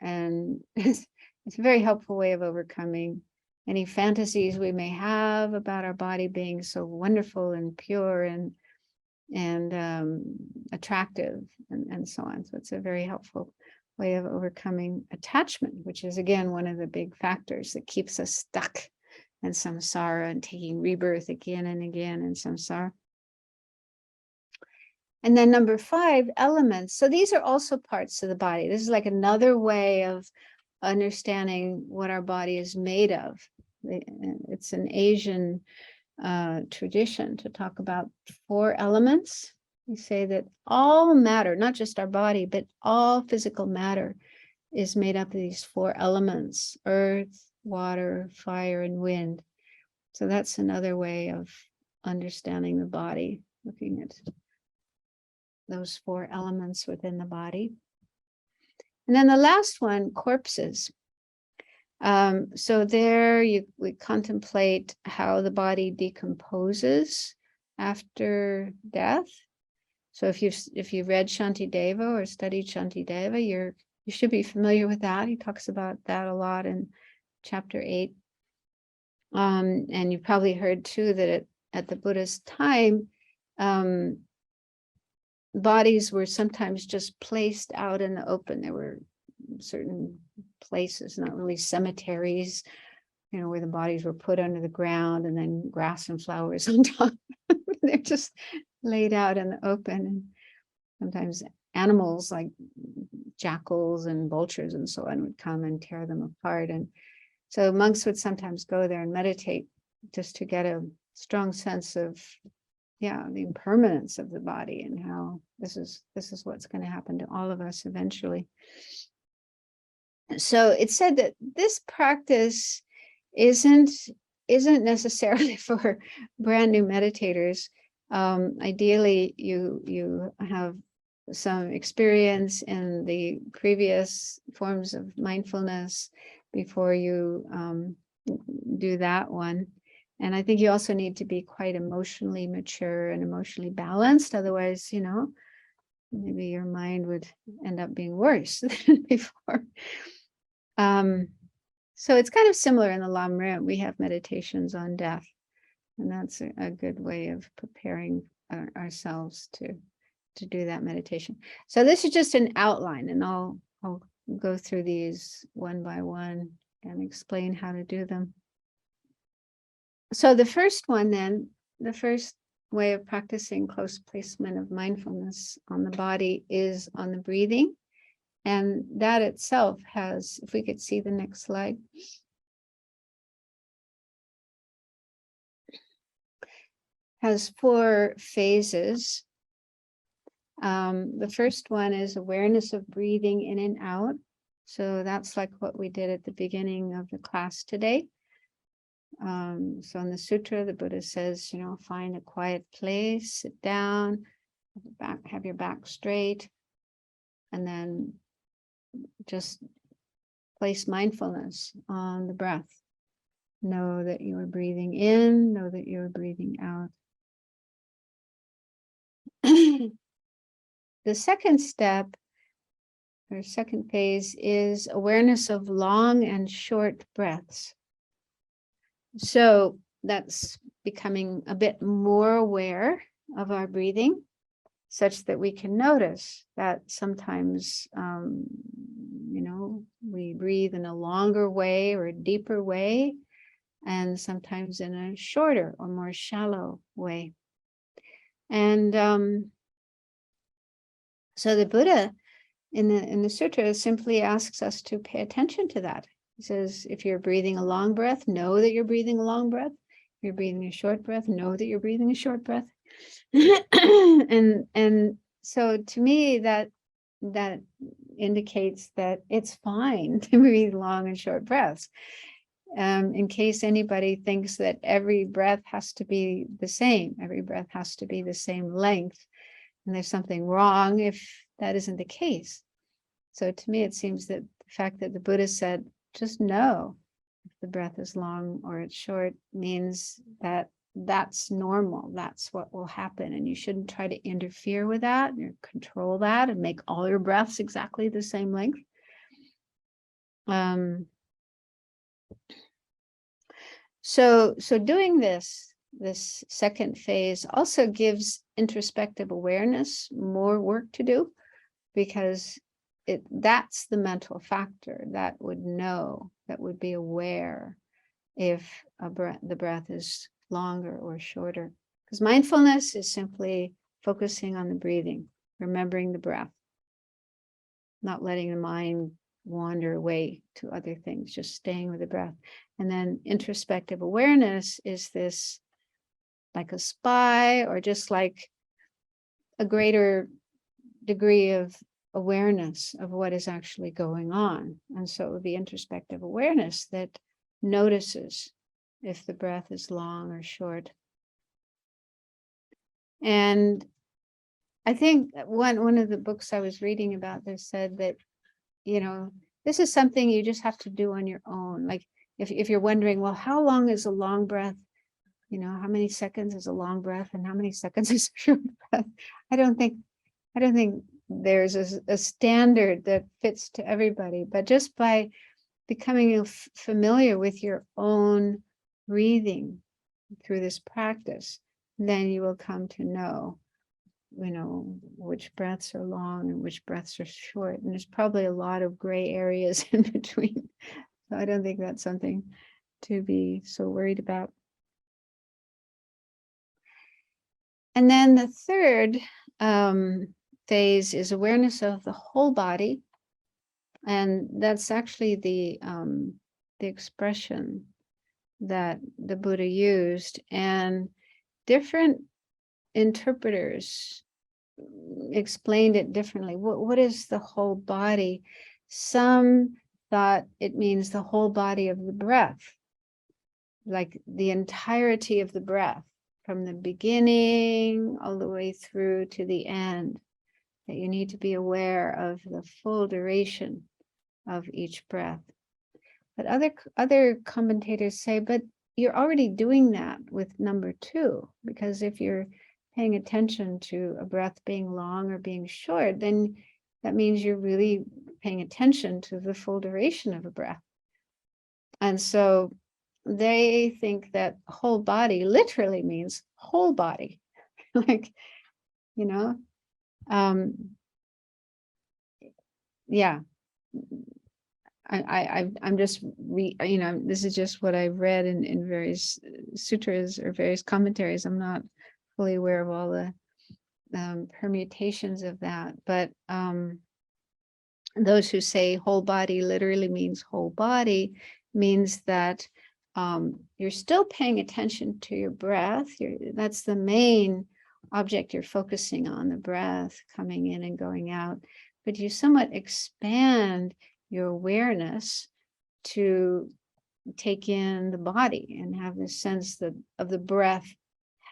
And it's a very helpful way of overcoming any fantasies we may have about our body being so wonderful and pure and attractive and so on. So it's a very helpful way of overcoming attachment, which is, again, one of the big factors that keeps us stuck in samsara and taking rebirth again and again in samsara. And then number 5, elements. So these are also parts of the body. This is like another way of understanding what our body is made of. It's an Asian tradition to talk about 4 elements. We say that all matter, not just our body, but all physical matter is made up of these 4 elements: earth, water, fire, and wind. So that's another way of understanding the body, looking at those 4 elements within the body. And then the last one, corpses. So there we contemplate how the body decomposes after death. So if you've read Shantideva or studied Shantideva, you should be familiar with that. He talks about that a lot in chapter 8. And you've probably heard too that at the Buddha's time, bodies were sometimes just placed out in the open. There were certain places, not really cemeteries, where the bodies were put under the ground and then grass and flowers on top. They're just laid out in the open. And sometimes animals like jackals and vultures and so on would come and tear them apart. And so monks would sometimes go there and meditate just to get a strong sense of, the impermanence of the body and how this is what's going to happen to all of us eventually. So it's said that this practice isn't necessarily for brand new meditators. Ideally, you have some experience in the previous forms of mindfulness before you do that one. And I think you also need to be quite emotionally mature and emotionally balanced. Otherwise, maybe your mind would end up being worse than before. So it's kind of similar in the Lamrim. We have meditations on death, and that's a good way of preparing ourselves to do that meditation. So this is just an outline, and I'll go through these one by one and explain how to do them. So the first one then, the first way of practicing close placement of mindfulness on the body is on the breathing. And that itself has, if we could see the next slide, has 4 phases. The first one is awareness of breathing in and out. So that's like what we did at the beginning of the class today. So in the sutra, the Buddha says, find a quiet place, sit down, have your back straight, and then just place mindfulness on the breath. Know that you are breathing in, know that you are breathing out. The second step, or second phase, is awareness of long and short breaths. So that's becoming a bit more aware of our breathing, such that we can notice that sometimes, we breathe in a longer way or a deeper way, and sometimes in a shorter or more shallow way. And so the Buddha in the sutra simply asks us to pay attention to that. He says, if you're breathing a long breath, know that you're breathing a long breath. If you're breathing a short breath, know that you're breathing a short breath. and so to me, that indicates that it's fine to breathe long and short breaths. In case anybody thinks that every breath has to be the same, every breath has to be the same length, and there's something wrong if that isn't the case. So to me, it seems that the fact that the Buddha said, just know if the breath is long or it's short, means that that's normal. That's what will happen. And you shouldn't try to interfere with that or control that and make all your breaths exactly the same length. So doing this second phase also gives introspective awareness more work to do, because that's the mental factor that would know, that would be aware if the breath is longer or shorter. Because mindfulness is simply focusing on the breathing, remembering the breath, not letting the mind wander away to other things, just staying with the breath. And then introspective awareness is this, like a spy, or just like a greater degree of awareness of what is actually going on. And so it would be introspective awareness that notices if the breath is long or short. And I think one of the books I was reading about this said that, this is something you just have to do on your own. Like if you're wondering, well, how long is a long breath? How many seconds is a long breath and how many seconds is a short breath? I don't think I don't think there's a standard that fits to everybody, but just by becoming familiar with your own breathing through this practice, then you will come to know, which breaths are long and which breaths are short. And there's probably a lot of gray areas in between. So I don't think that's something to be so worried about. And then the third phase is awareness of the whole body. And that's actually the expression that the Buddha used. And different interpreters explained it differently. What is the whole body? Some thought it means the whole body of the breath, like the entirety of the breath, from the beginning all the way through to the end, that you need to be aware of the full duration of each breath. But other commentators say, but you're already doing that with number 2, because if you're paying attention to a breath being long or being short, then that means you're really paying attention to the full duration of a breath. And so they think that whole body literally means whole body. Like, yeah. I'm just this is just what I've read in various sutras or various commentaries. I'm not fully aware of all the permutations of that, but those who say whole body literally means whole body means that you're still paying attention to your breath. That's the main object you're focusing on, the breath coming in and going out, but you somewhat expand your awareness to take in the body and have this sense of the breath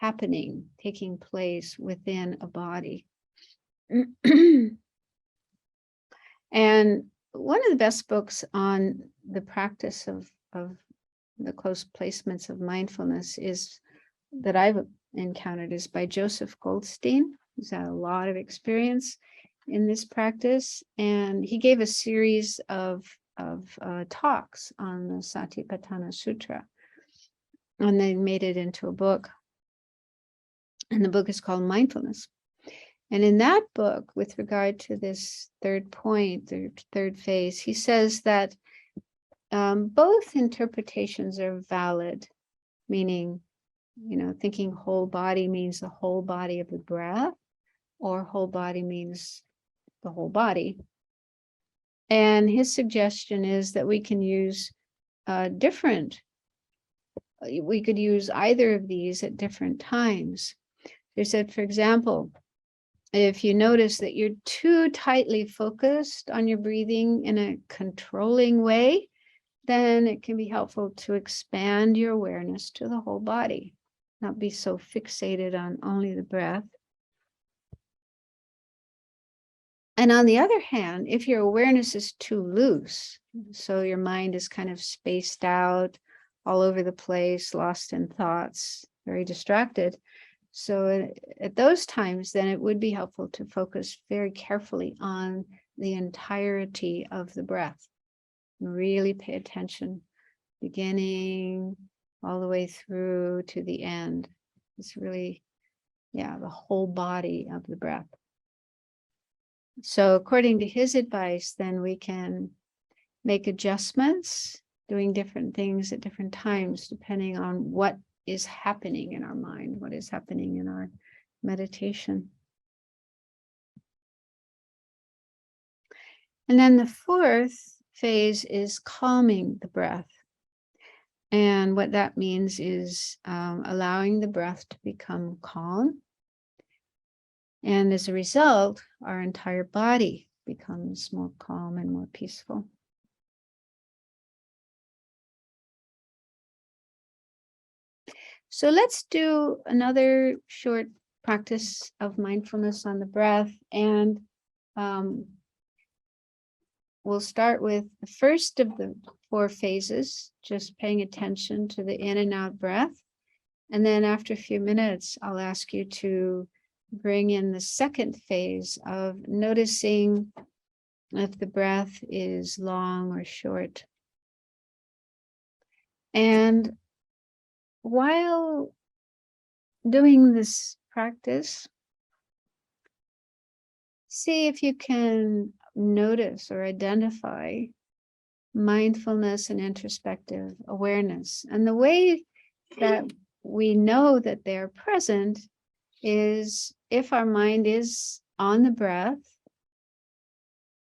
happening, taking place within a body. And one of the best books on the practice of the close placements of mindfulness that I've encountered is by Joseph Goldstein, who's had a lot of experience in this practice. And he gave a series of talks on the Satipatthana Sutra, and they made it into a book. And the book is called Mindfulness. And in that book, with regard to this third point, the third phase, he says that both interpretations are valid, meaning, thinking whole body means the whole body of the breath, or whole body means the whole body. And his suggestion is that we can use we could use either of these at different times. They said, for example, if you notice that you're too tightly focused on your breathing in a controlling way, then it can be helpful to expand your awareness to the whole body, not be so fixated on only the breath. And on the other hand, if your awareness is too loose, so your mind is kind of spaced out, all over the place, lost in thoughts, very distracted, so at those times, then it would be helpful to focus very carefully on the entirety of the breath. Really pay attention, beginning all the way through to the end. It's really, the whole body of the breath. So according to his advice, then we can make adjustments, doing different things at different times, depending on what is happening in our mind, what is happening in our meditation. And then the fourth phase is calming the breath. And what that means is allowing the breath to become calm. And as a result, our entire body becomes more calm and more peaceful. So let's do another short practice of mindfulness on the breath. And we'll start with the first of the 4 phases, just paying attention to the in and out breath. And then after a few minutes, I'll ask you to bring in the second phase of noticing if the breath is long or short. And while doing this practice, see if you can notice or identify mindfulness and introspective awareness. And the way that we know that they're present is if our mind is on the breath,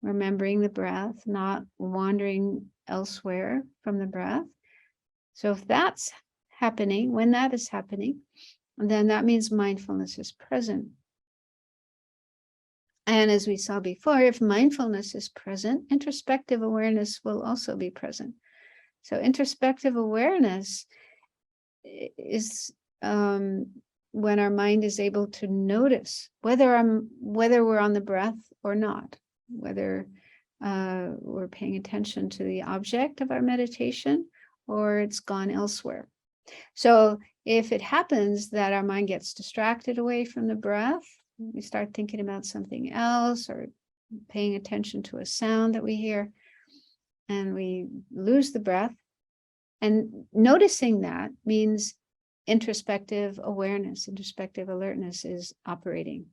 remembering the breath, not wandering elsewhere from the breath. So if that's happening, when that is happening, then that means mindfulness is present. And as we saw before, if mindfulness is present, introspective awareness will also be present. So introspective awareness is when our mind is able to notice whether we're on the breath or not, whether we're paying attention to the object of our meditation or it's gone elsewhere. So if it happens that our mind gets distracted away from the breath, we start thinking about something else or paying attention to a sound that we hear, and we lose the breath. And noticing that means introspective awareness, introspective alertness is operating.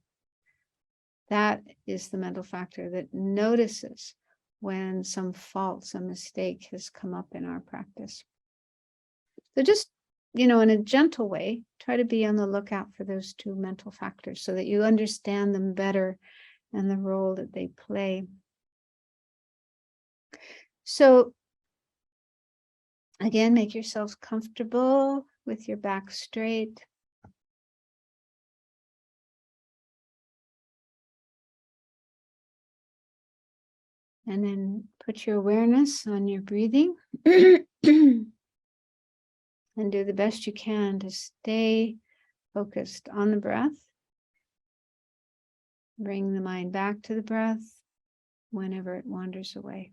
That is the mental factor that notices when some fault, some mistake has come up in our practice. So just, in a gentle way, try to be on the lookout for those two mental factors so that you understand them better and the role that they play. So again, make yourselves comfortable with your back straight. And then put your awareness on your breathing. And do the best you can to stay focused on the breath. Bring the mind back to the breath whenever it wanders away.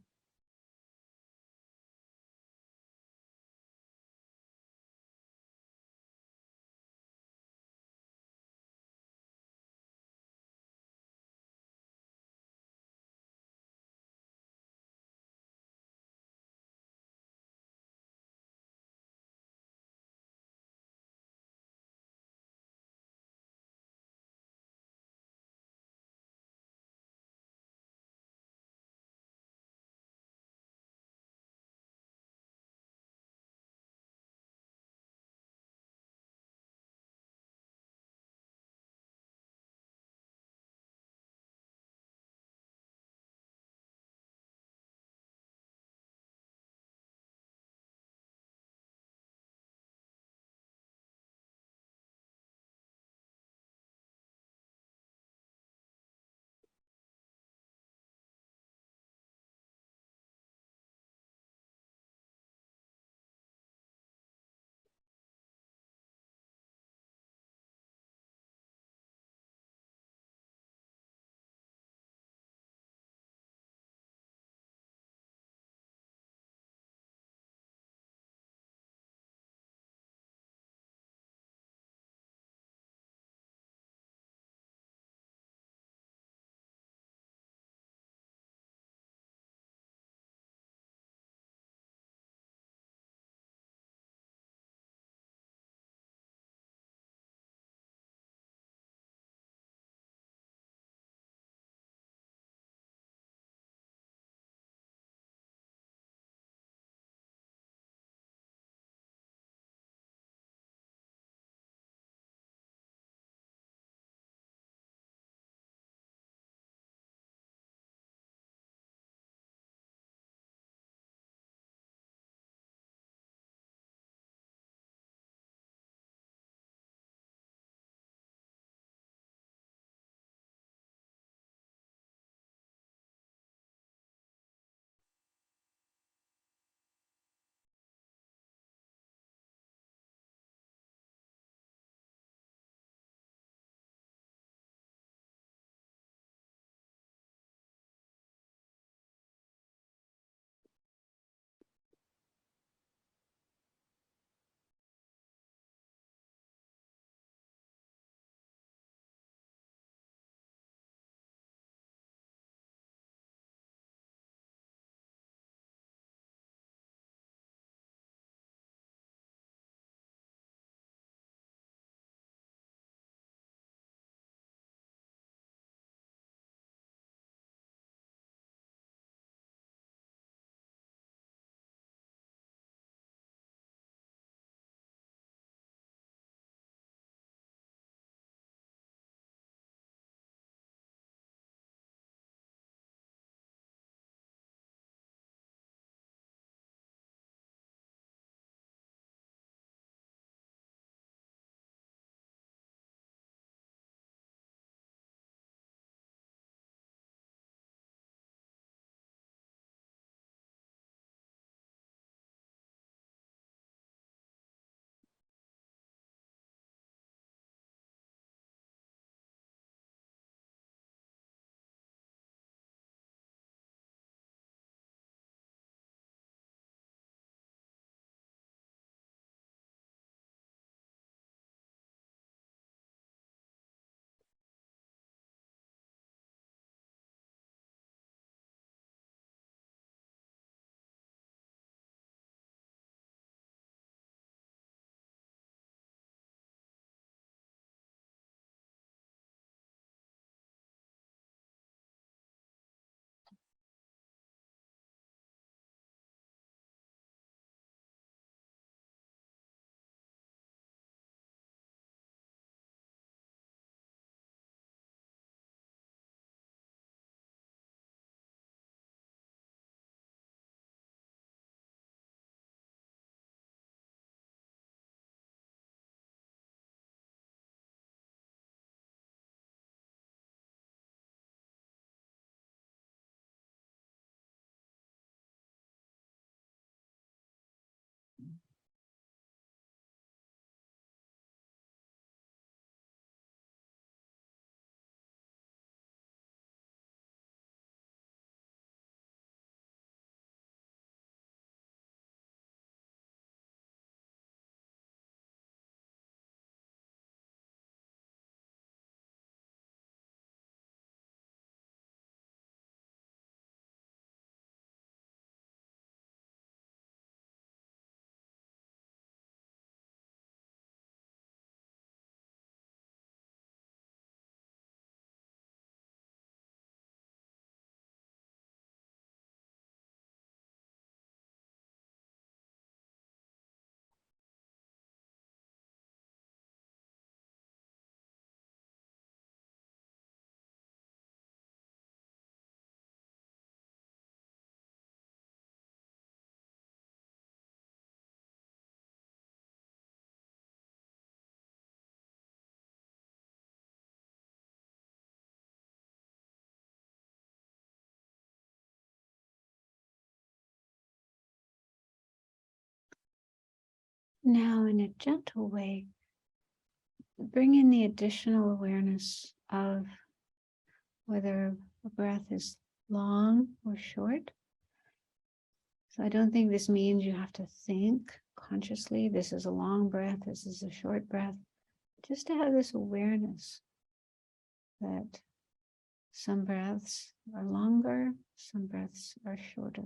now, in a gentle way, bring in the additional awareness of whether a breath is long or short. So I don't think this means you have to think consciously, this is a long breath, this is a short breath. Just to have this awareness that some breaths are longer, some breaths are shorter.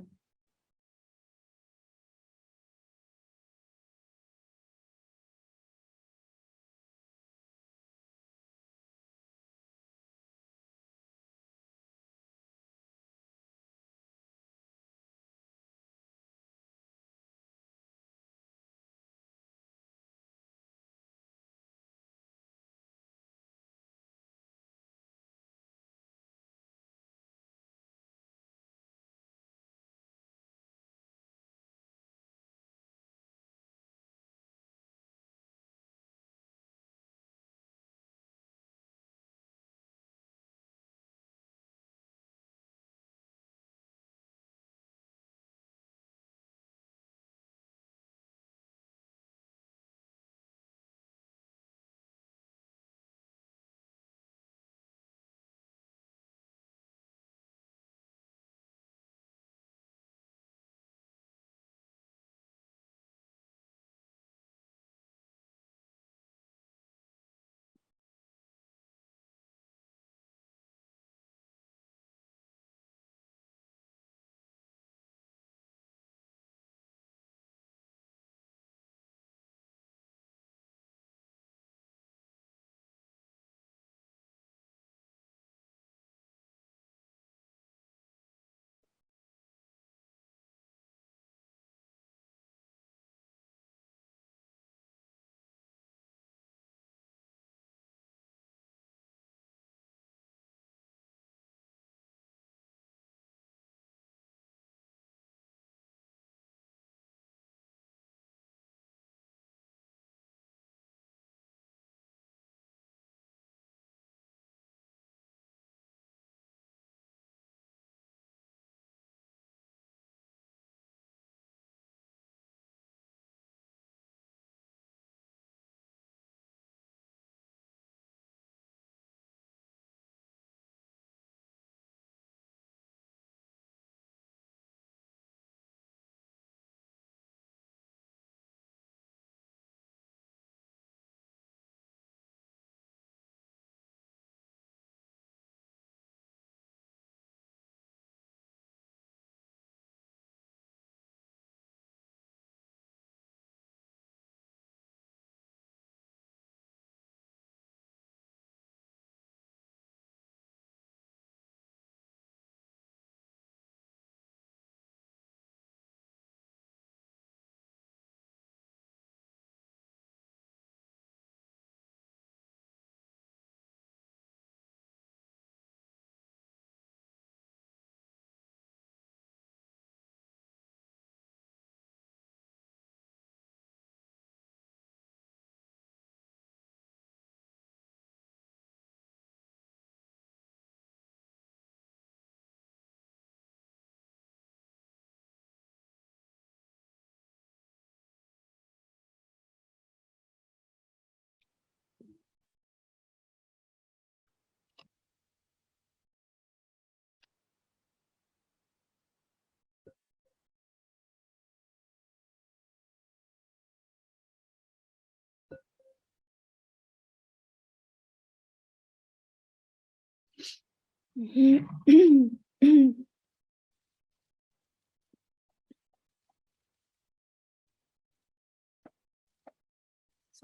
So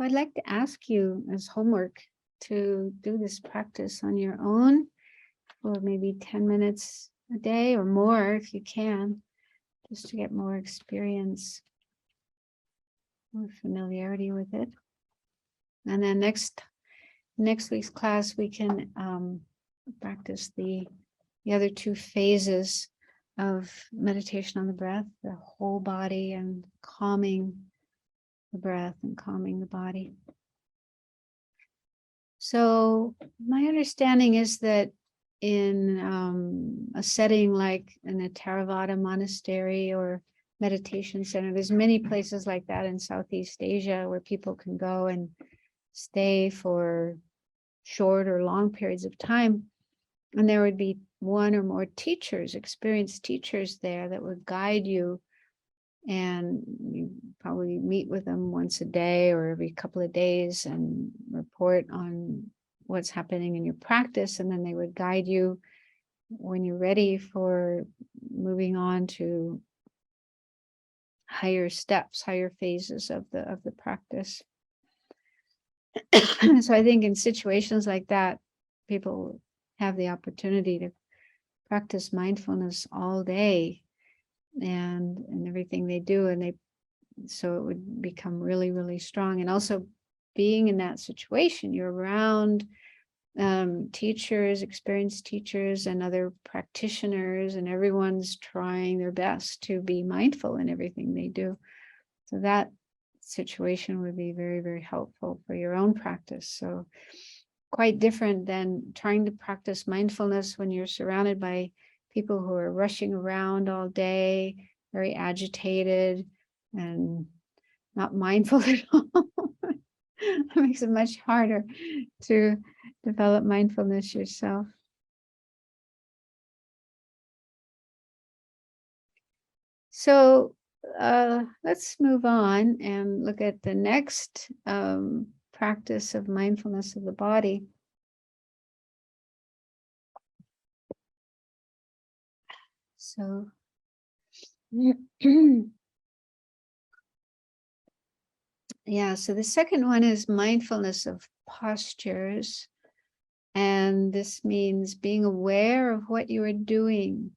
I'd like to ask you as homework to do this practice on your own for maybe 10 minutes a day or more if you can, just to get more experience, more familiarity with it. And then next week's class, we can practice the other two phases of meditation on the breath, the whole body and calming the breath and calming the body. So my understanding is that in a setting like in a Theravada monastery or meditation center. There's many places like that in Southeast Asia where people can go and stay for short or long periods of time. And there would be one or more teachers, experienced teachers there that would guide you. And you probably meet with them once a day or every couple of days and report on what's happening in your practice. And then they would guide you when you're ready for moving on to higher steps, higher phases of the practice. So I think in situations like that, people have the opportunity to practice mindfulness all day and everything they do, and so it would become really, really strong. And also being in that situation, you're around teachers, experienced teachers and other practitioners, and everyone's trying their best to be mindful in everything they do. So that situation would be very, very helpful for your own practice. So quite different than trying to practice mindfulness when you're surrounded by people who are rushing around all day, very agitated and not mindful at all. It makes it much harder to develop mindfulness yourself. So let's move on and look at the next practice of mindfulness of the body. So yeah, so the second one is mindfulness of postures. And this means being aware of what you are doing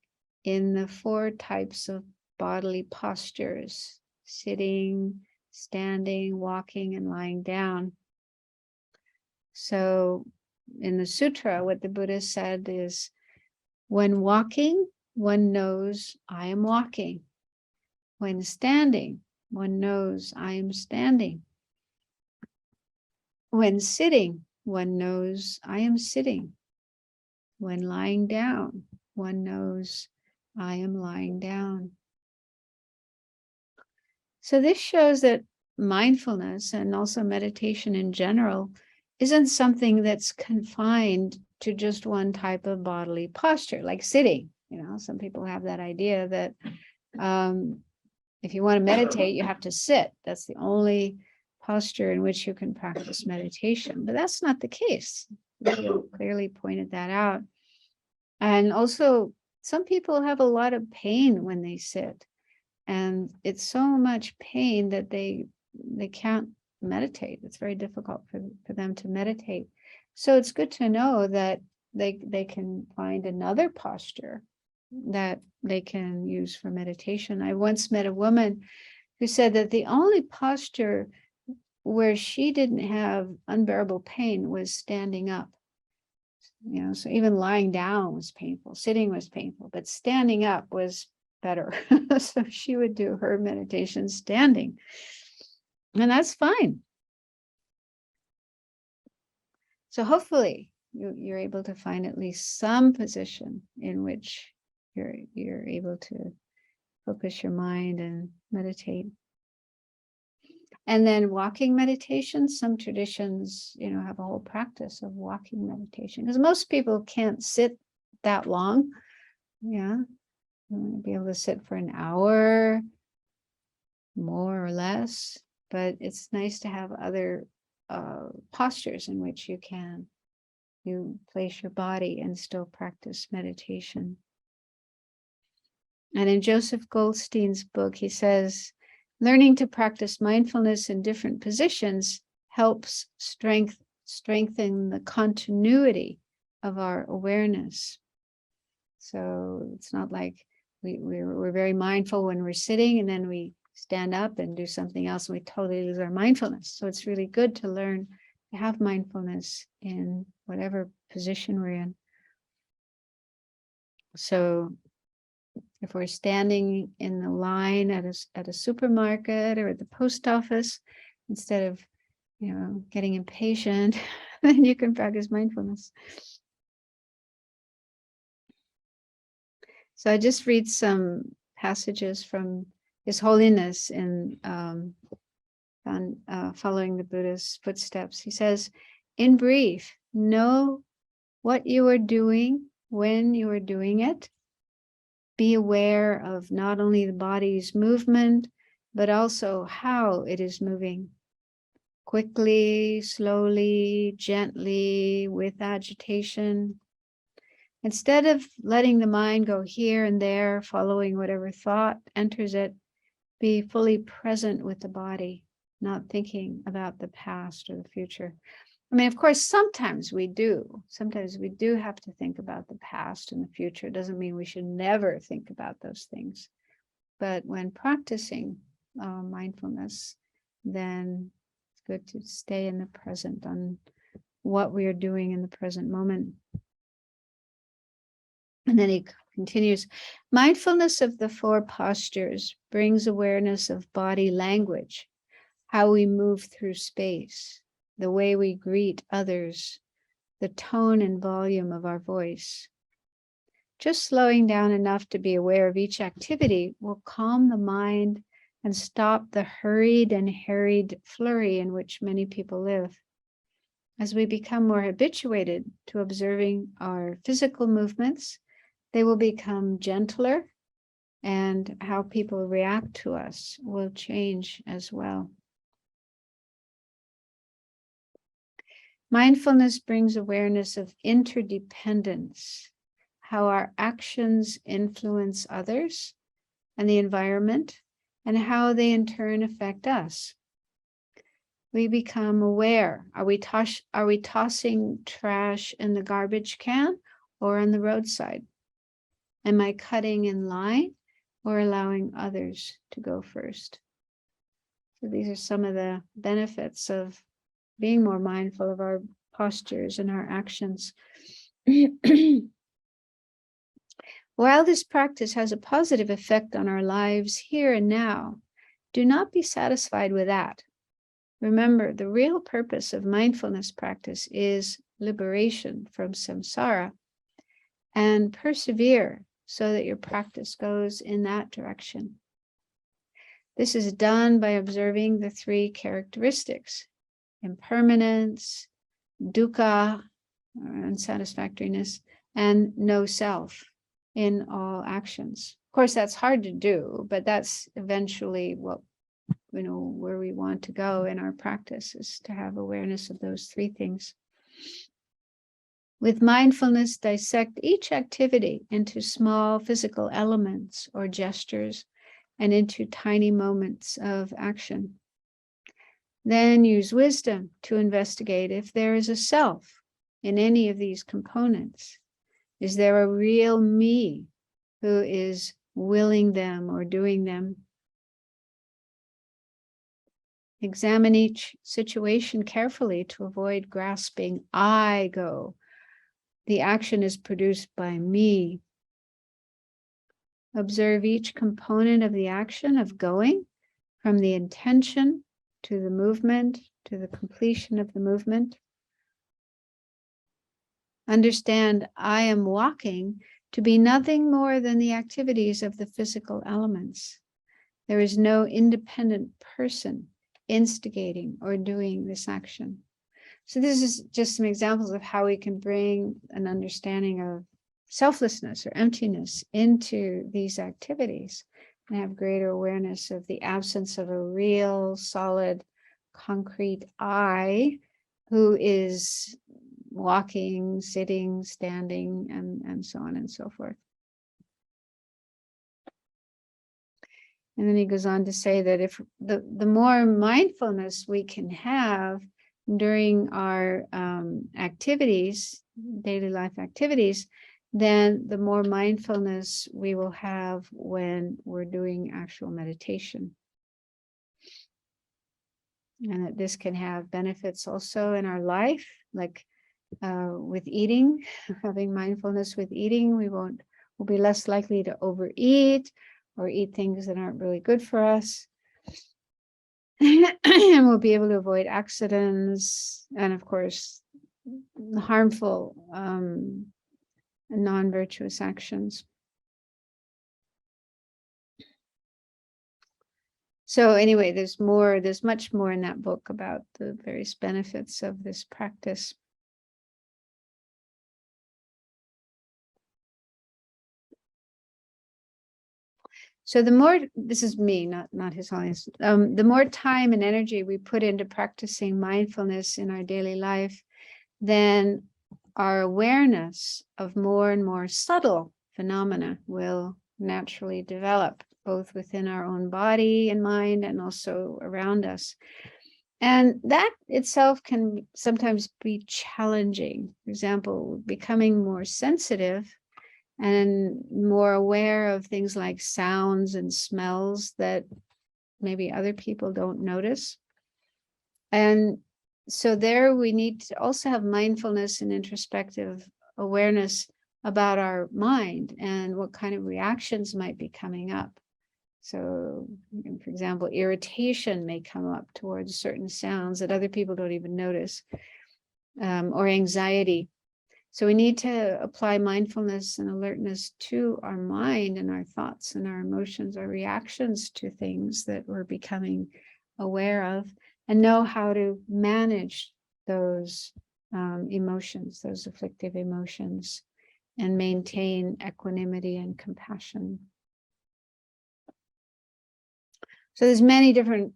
in the 4 types of bodily postures: sitting, standing, walking, and lying down. So in the sutra, what the Buddha said is, when walking, one knows I am walking. When standing, one knows I am standing. When sitting, one knows I am sitting. When lying down, one knows I am lying down. So this shows that mindfulness and also meditation in general isn't something that's confined to just one type of bodily posture, like sitting. You know, some people have that idea that if you want to meditate, you have to sit. That's the only posture in which you can practice meditation. But that's not the case. You clearly pointed that out. And also, some people have a lot of pain when they sit. And it's so much pain that they can't meditate. It's very difficult for them to meditate. So it's good to know that they can find another posture that they can use for meditation. I once met a woman who said that the only posture where she didn't have unbearable pain was standing up. You know, so even lying down was painful, sitting was painful, but standing up was better. So she would do her meditation standing, and that's fine. So hopefully you're able to find at least some position in which you're able to focus your mind and meditate. And then walking meditation, some traditions, you know, have a whole practice of walking meditation, because most people can't sit that long. Yeah, be able to sit for an hour, more or less, but it's nice to have other postures in which you place your body and still practice meditation. And in Joseph Goldstein's book, he says, learning to practice mindfulness in different positions helps strengthen the continuity of our awareness. So it's not like we're very mindful when we're sitting and then we stand up and do something else and we totally lose our mindfulness. So it's really good to learn to have mindfulness in whatever position we're in. So if we're standing in the line at a supermarket or at the post office, instead of, you know, getting impatient, then you can practice mindfulness. So I just read some passages from His Holiness in following the Buddha's footsteps. He says, in brief, know what you are doing when you are doing it. Be aware of not only the body's movement, but also how it is moving. Quickly, slowly, gently, with agitation. Instead of letting the mind go here and there, following whatever thought enters it, be fully present with the body, not thinking about the past or the future. I mean, of course, sometimes we do. Sometimes we do have to think about the past and the future. It doesn't mean we should never think about those things. But when practicing mindfulness, then it's good to stay in the present on what we are doing in the present moment. And then he continues, mindfulness of the four postures brings awareness of body language, how we move through space, the way we greet others, the tone and volume of our voice. Just slowing down enough to be aware of each activity will calm the mind and stop the hurried and harried flurry in which many people live. As we become more habituated to observing our physical movements, they will become gentler, and how people react to us will change as well. Mindfulness brings awareness of interdependence, how our actions influence others and the environment, and how they in turn affect us. We become aware. Are we tossing trash in the garbage can or on the roadside? Am I cutting in line or allowing others to go first? So these are some of the benefits of being more mindful of our postures and our actions. While this practice has a positive effect on our lives here and now, do not be satisfied with that. Remember, the real purpose of mindfulness practice is liberation from samsara, and persevere so that your practice goes in that direction. This is done by observing the three characteristics: impermanence, dukkha, or unsatisfactoriness, and no self in all actions. Of course, that's hard to do, but that's eventually what, where we want to go in our practice, is to have awareness of those three things. With mindfulness, dissect each activity into small physical elements or gestures and into tiny moments of action. Then use wisdom to investigate if there is a self in any of these components. Is there a real me who is willing them or doing them? Examine each situation carefully to avoid grasping I go. The action is produced by me. Observe each component of the action of going, from the intention to the movement, to the completion of the movement. Understand I am walking to be nothing more than the activities of the physical elements. There is no independent person instigating or doing this action. So this is just some examples of how we can bring an understanding of selflessness or emptiness into these activities and have greater awareness of the absence of a real, solid, concrete I who is walking, sitting, standing, and so on and so forth. And then he goes on to say that if the more mindfulness we can have during our activities, daily life activities, then the more mindfulness we will have when we're doing actual meditation. And that this can have benefits also in our life, like with eating, having mindfulness with eating, we'll be less likely to overeat or eat things that aren't really good for us. And we'll be able to avoid accidents and, of course, harmful non-virtuous actions. So anyway, there's much more in that book about the various benefits of this practice. So the more, this is me, not His Holiness, the more time and energy we put into practicing mindfulness in our daily life, then our awareness of more and more subtle phenomena will naturally develop, both within our own body and mind and also around us. And that itself can sometimes be challenging. For example, becoming more sensitive and more aware of things like sounds and smells that maybe other people don't notice. And so there we need to also have mindfulness and introspective awareness about our mind and what kind of reactions might be coming up. So, for example, irritation may come up towards certain sounds that other people don't even notice, or anxiety. So we need to apply mindfulness and alertness to our mind and our thoughts and our emotions, our reactions to things that we're becoming aware of, and know how to manage those emotions, those afflictive emotions, and maintain equanimity and compassion. So there's many different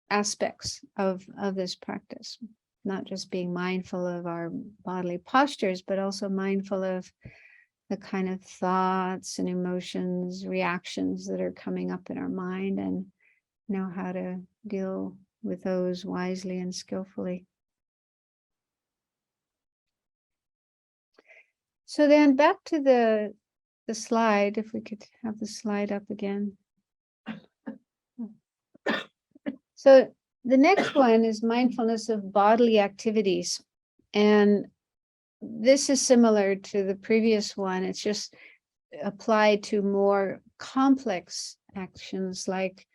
aspects of this practice, not just being mindful of our bodily postures, but also mindful of the kind of thoughts and emotions, reactions that are coming up in our mind, and know how to deal with those wisely and skillfully. So then back to the slide, if we could have the slide up again. So the next one is mindfulness of bodily activities. And this is similar to the previous one. It's just applied to more complex actions like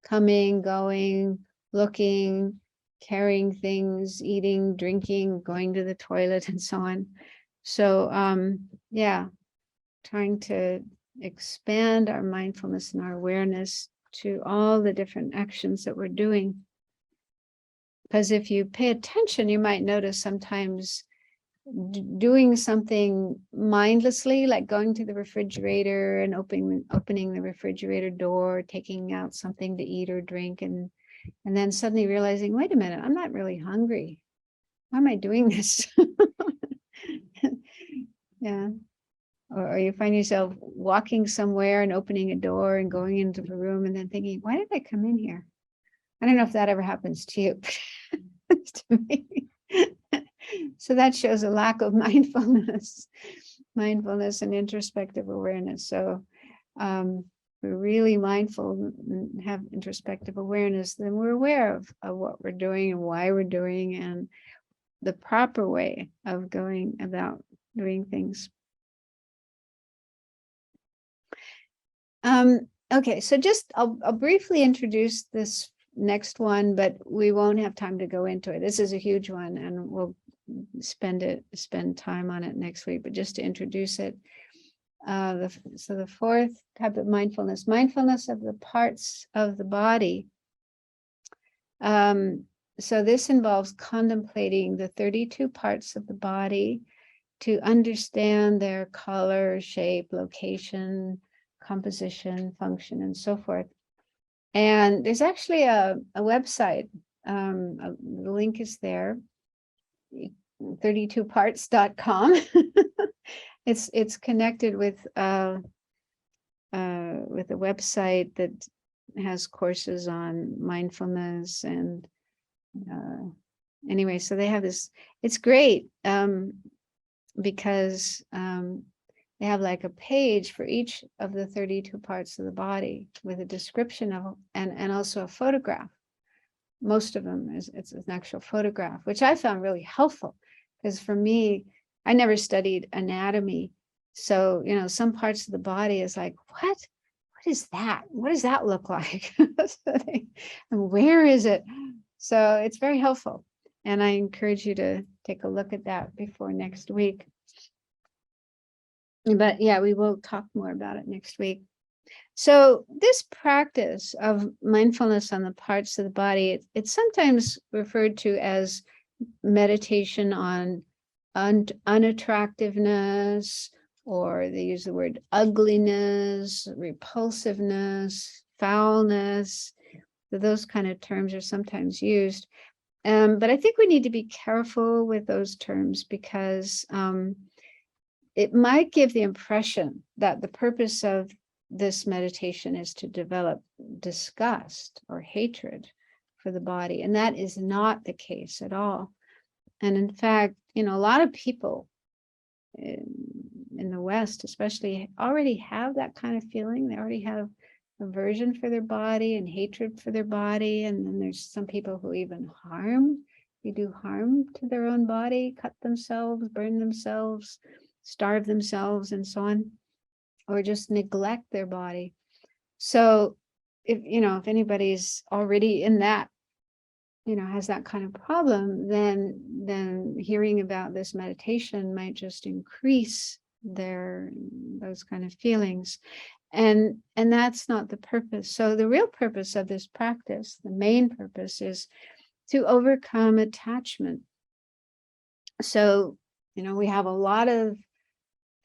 coming, going, looking, carrying things, eating, drinking, going to the toilet, and so on. So yeah, trying to expand our mindfulness and our awareness to all the different actions that we're doing. Because if you pay attention, you might notice sometimes doing something mindlessly, like going to the refrigerator and opening the refrigerator door, taking out something to eat or drink, and then suddenly realizing, wait a minute, I'm not really hungry. Why am I doing this? Yeah. Or you find yourself walking somewhere and opening a door and going into the room and then thinking, why did I come in here? I don't know if that ever happens to you. To me. So that shows a lack of mindfulness and introspective awareness. So we're really mindful and have introspective awareness, then we're aware of what we're doing and why we're doing and the proper way of going about doing things. Okay, so just I'll briefly introduce this next one, but we won't have time to go into it. This is a huge one, and we'll spend time on it next week. But just to introduce it, so the fourth type of mindfulness of the parts of the body. So this involves contemplating the 32 parts of the body to understand their color, shape, location, composition, function, and so forth. And there's actually a website. The link is there, 32parts.com. It's connected with a website that has courses on mindfulness, and anyway, so they have this. It's great because they have like a page for each of the 32 parts of the body with a description of, and also a photograph. Most of them it's an actual photograph, which I found really helpful, because for me, I never studied anatomy. So, some parts of the body is like, what is that? What does that look like? And where is it? So it's very helpful. And I encourage you to take a look at that before next week. But yeah, we will talk more about it next week. So this practice of mindfulness on the parts of the body, it's sometimes referred to as meditation on unattractiveness, or they use the word ugliness, repulsiveness, foulness. Those kind of terms are sometimes used. But I think we need to be careful with those terms, because it might give the impression that the purpose of this meditation is to develop disgust or hatred for the body. And that is not the case at all. And in fact, a lot of people in the West, especially, already have that kind of feeling. They already have aversion for their body and hatred for their body. And then there's some people who even they do harm to their own body, cut themselves, burn themselves, starve themselves, and so on, or just neglect their body. So if anybody's already in that, has that kind of problem, then hearing about this meditation might just increase those kind of feelings. And that's not the purpose. So the real purpose of this practice, the main purpose, is to overcome attachment. So, we have a lot of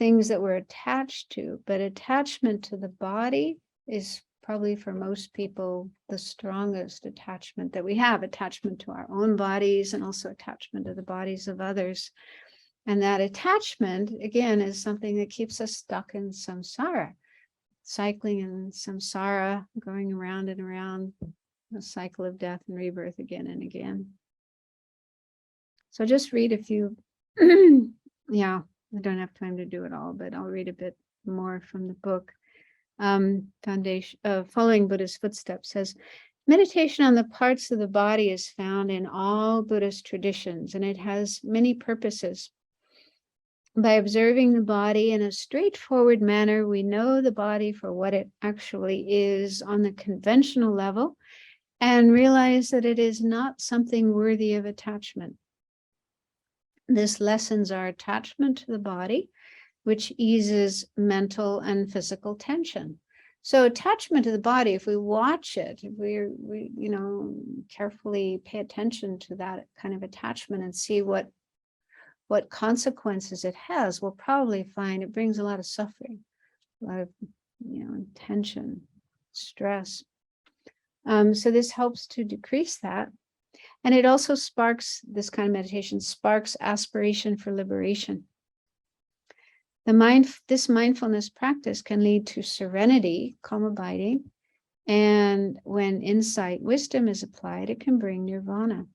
things that we're attached to, but attachment to the body is probably, for most people, the strongest attachment that we have. Attachment to our own bodies, and also attachment to the bodies of others. And that attachment, again, is something that keeps us stuck in samsara, cycling in samsara, going around and around the cycle of death and rebirth again and again. So just read a few. Yeah, I don't have time to do it all, but I'll read a bit more from the book. Foundation, Following Buddha's Footsteps, says, meditation on the parts of the body is found in all Buddhist traditions, and it has many purposes. By observing the body in a straightforward manner, we know the body for what it actually is on the conventional level, and realize that it is not something worthy of attachment. This lessens our attachment to the body, which eases mental and physical tension. So attachment to the body, if we watch it, if we carefully pay attention to that kind of attachment and see what consequences it has, we'll probably find it brings a lot of suffering, a lot of tension, stress. So this helps to decrease that. And it also sparks, this kind of meditation sparks aspiration for liberation. This mindfulness practice can lead to serenity, calm abiding, and when insight, wisdom is applied, it can bring nirvana.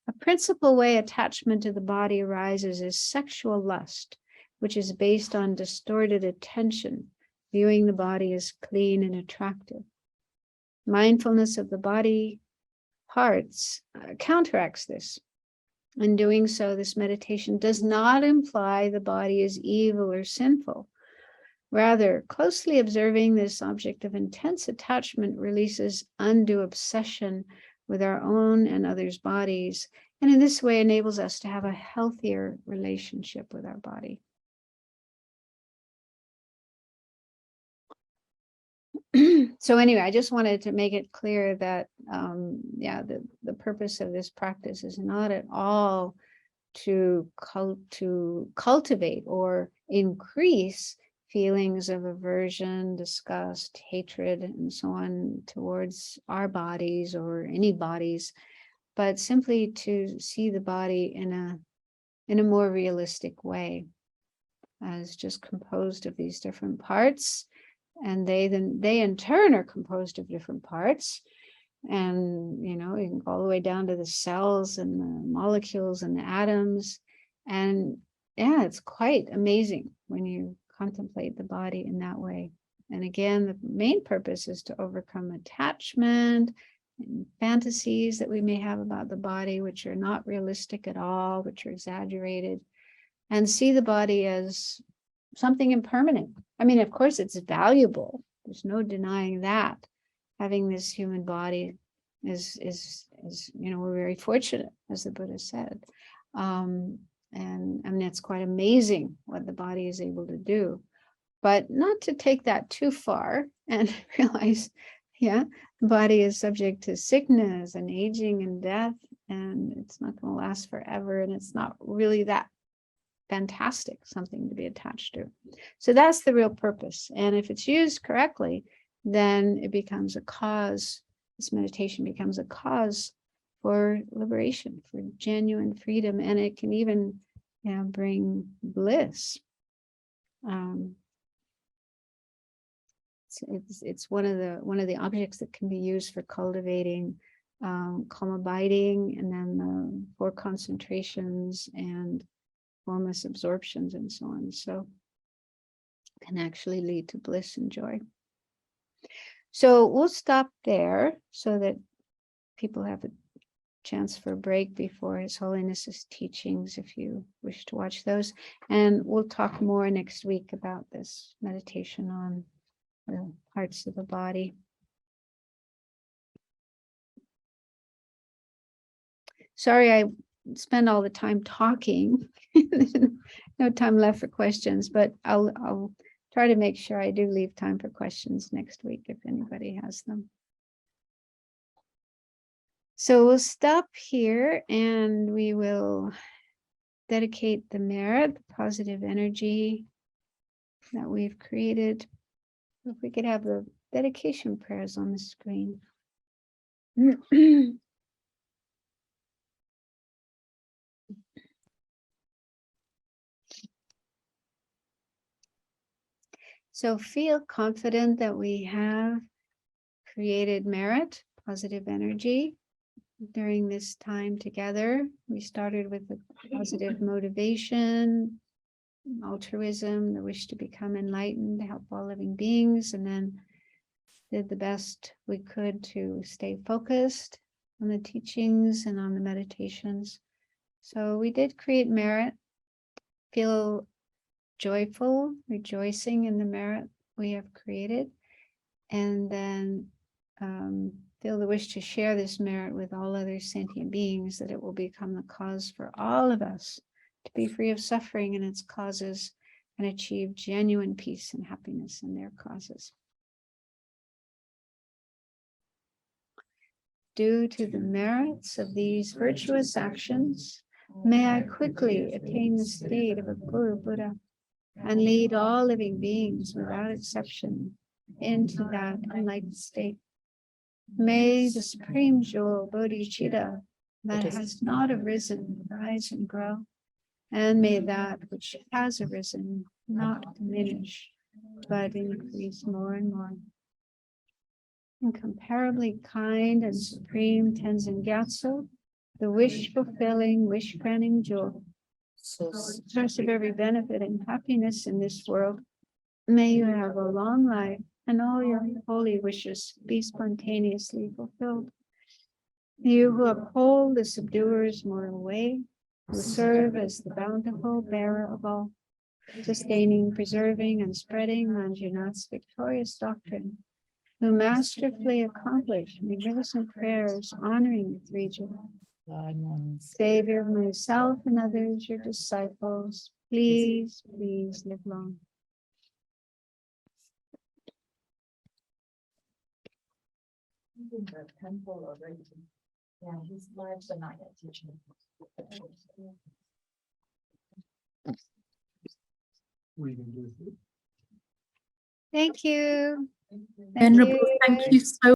A principal way attachment to the body arises is sexual lust, which is based on distorted attention, viewing the body as clean and attractive. Mindfulness of the body parts counteracts this. In doing so, this meditation does not imply the body is evil or sinful. Rather, closely observing this object of intense attachment releases undue obsession with our own and others' bodies, and in this way enables us to have a healthier relationship with our body. So anyway, I just wanted to make it clear that, the purpose of this practice is not at all to cultivate or increase feelings of aversion, disgust, hatred, and so on towards our bodies or any bodies, but simply to see the body in a more realistic way, as just composed of these different parts. And they in turn are composed of different parts. And, you can go all the way down to the cells and the molecules and the atoms. And yeah, it's quite amazing when you contemplate the body in that way. And again, the main purpose is to overcome attachment and fantasies that we may have about the body, which are not realistic at all, which are exaggerated, and see the body as something impermanent. I mean, of course, it's valuable. There's no denying that. Having this human body is we're very fortunate, as the Buddha said. And I mean, it's quite amazing what the body is able to do. but not to take that too far and realize, yeah, the body is subject to sickness and aging and death, and it's not going to last forever, and it's not really that fantastic something to be attached to. So that's the real purpose. And if it's used correctly, then it becomes a cause. This meditation becomes a cause for liberation, for genuine freedom, and it can even, bring bliss. It's one of the objects that can be used for cultivating calm abiding, and then the 4 concentrations and formless absorptions and so on. So it can actually lead to bliss and joy. So we'll stop there so that people have a chance for a break before His Holiness's teachings, if you wish to watch those. And we'll talk more next week about this meditation on the parts of the body. Sorry, I spend all the time talking. No time left for questions, but I'll try to make sure I do leave time for questions next week if anybody has them. So we'll stop here and we will dedicate the merit, the positive energy that we've created. If we could have the dedication prayers on the screen. So feel confident that we have created merit, positive energy during this time together. We started with the positive motivation, altruism, the wish to become enlightened, to help all living beings, and then did the best we could to stay focused on the teachings and on the meditations. So we did create merit, feel joyful, rejoicing in the merit we have created, and then feel the wish to share this merit with all other sentient beings, that it will become the cause for all of us to be free of suffering and its causes and achieve genuine peace and happiness in their causes. Due to the merits of these virtuous actions, may I quickly attain the state of a Guru Buddha and lead all living beings without exception into that enlightened state. May the supreme jewel bodhicitta that has not arisen rise and grow, and may that which has arisen not diminish, but increase more and more. Incomparably kind and supreme Tenzin Gyatso, the wish-fulfilling, wish-granting jewel, source of every benefit and happiness in this world, may you have a long life and all your holy wishes be spontaneously fulfilled. You who uphold the subduer's moral way, who serve as the bountiful bearer of all, sustaining, preserving, and spreading Manjunat's victorious doctrine, who masterfully accomplish magnificent prayers honoring the 3 jewels. Savior of myself and others, your disciples, please, please live long. In the temple already. Yeah, his lives are not yet teaching. Thank you. Venerable, thank you so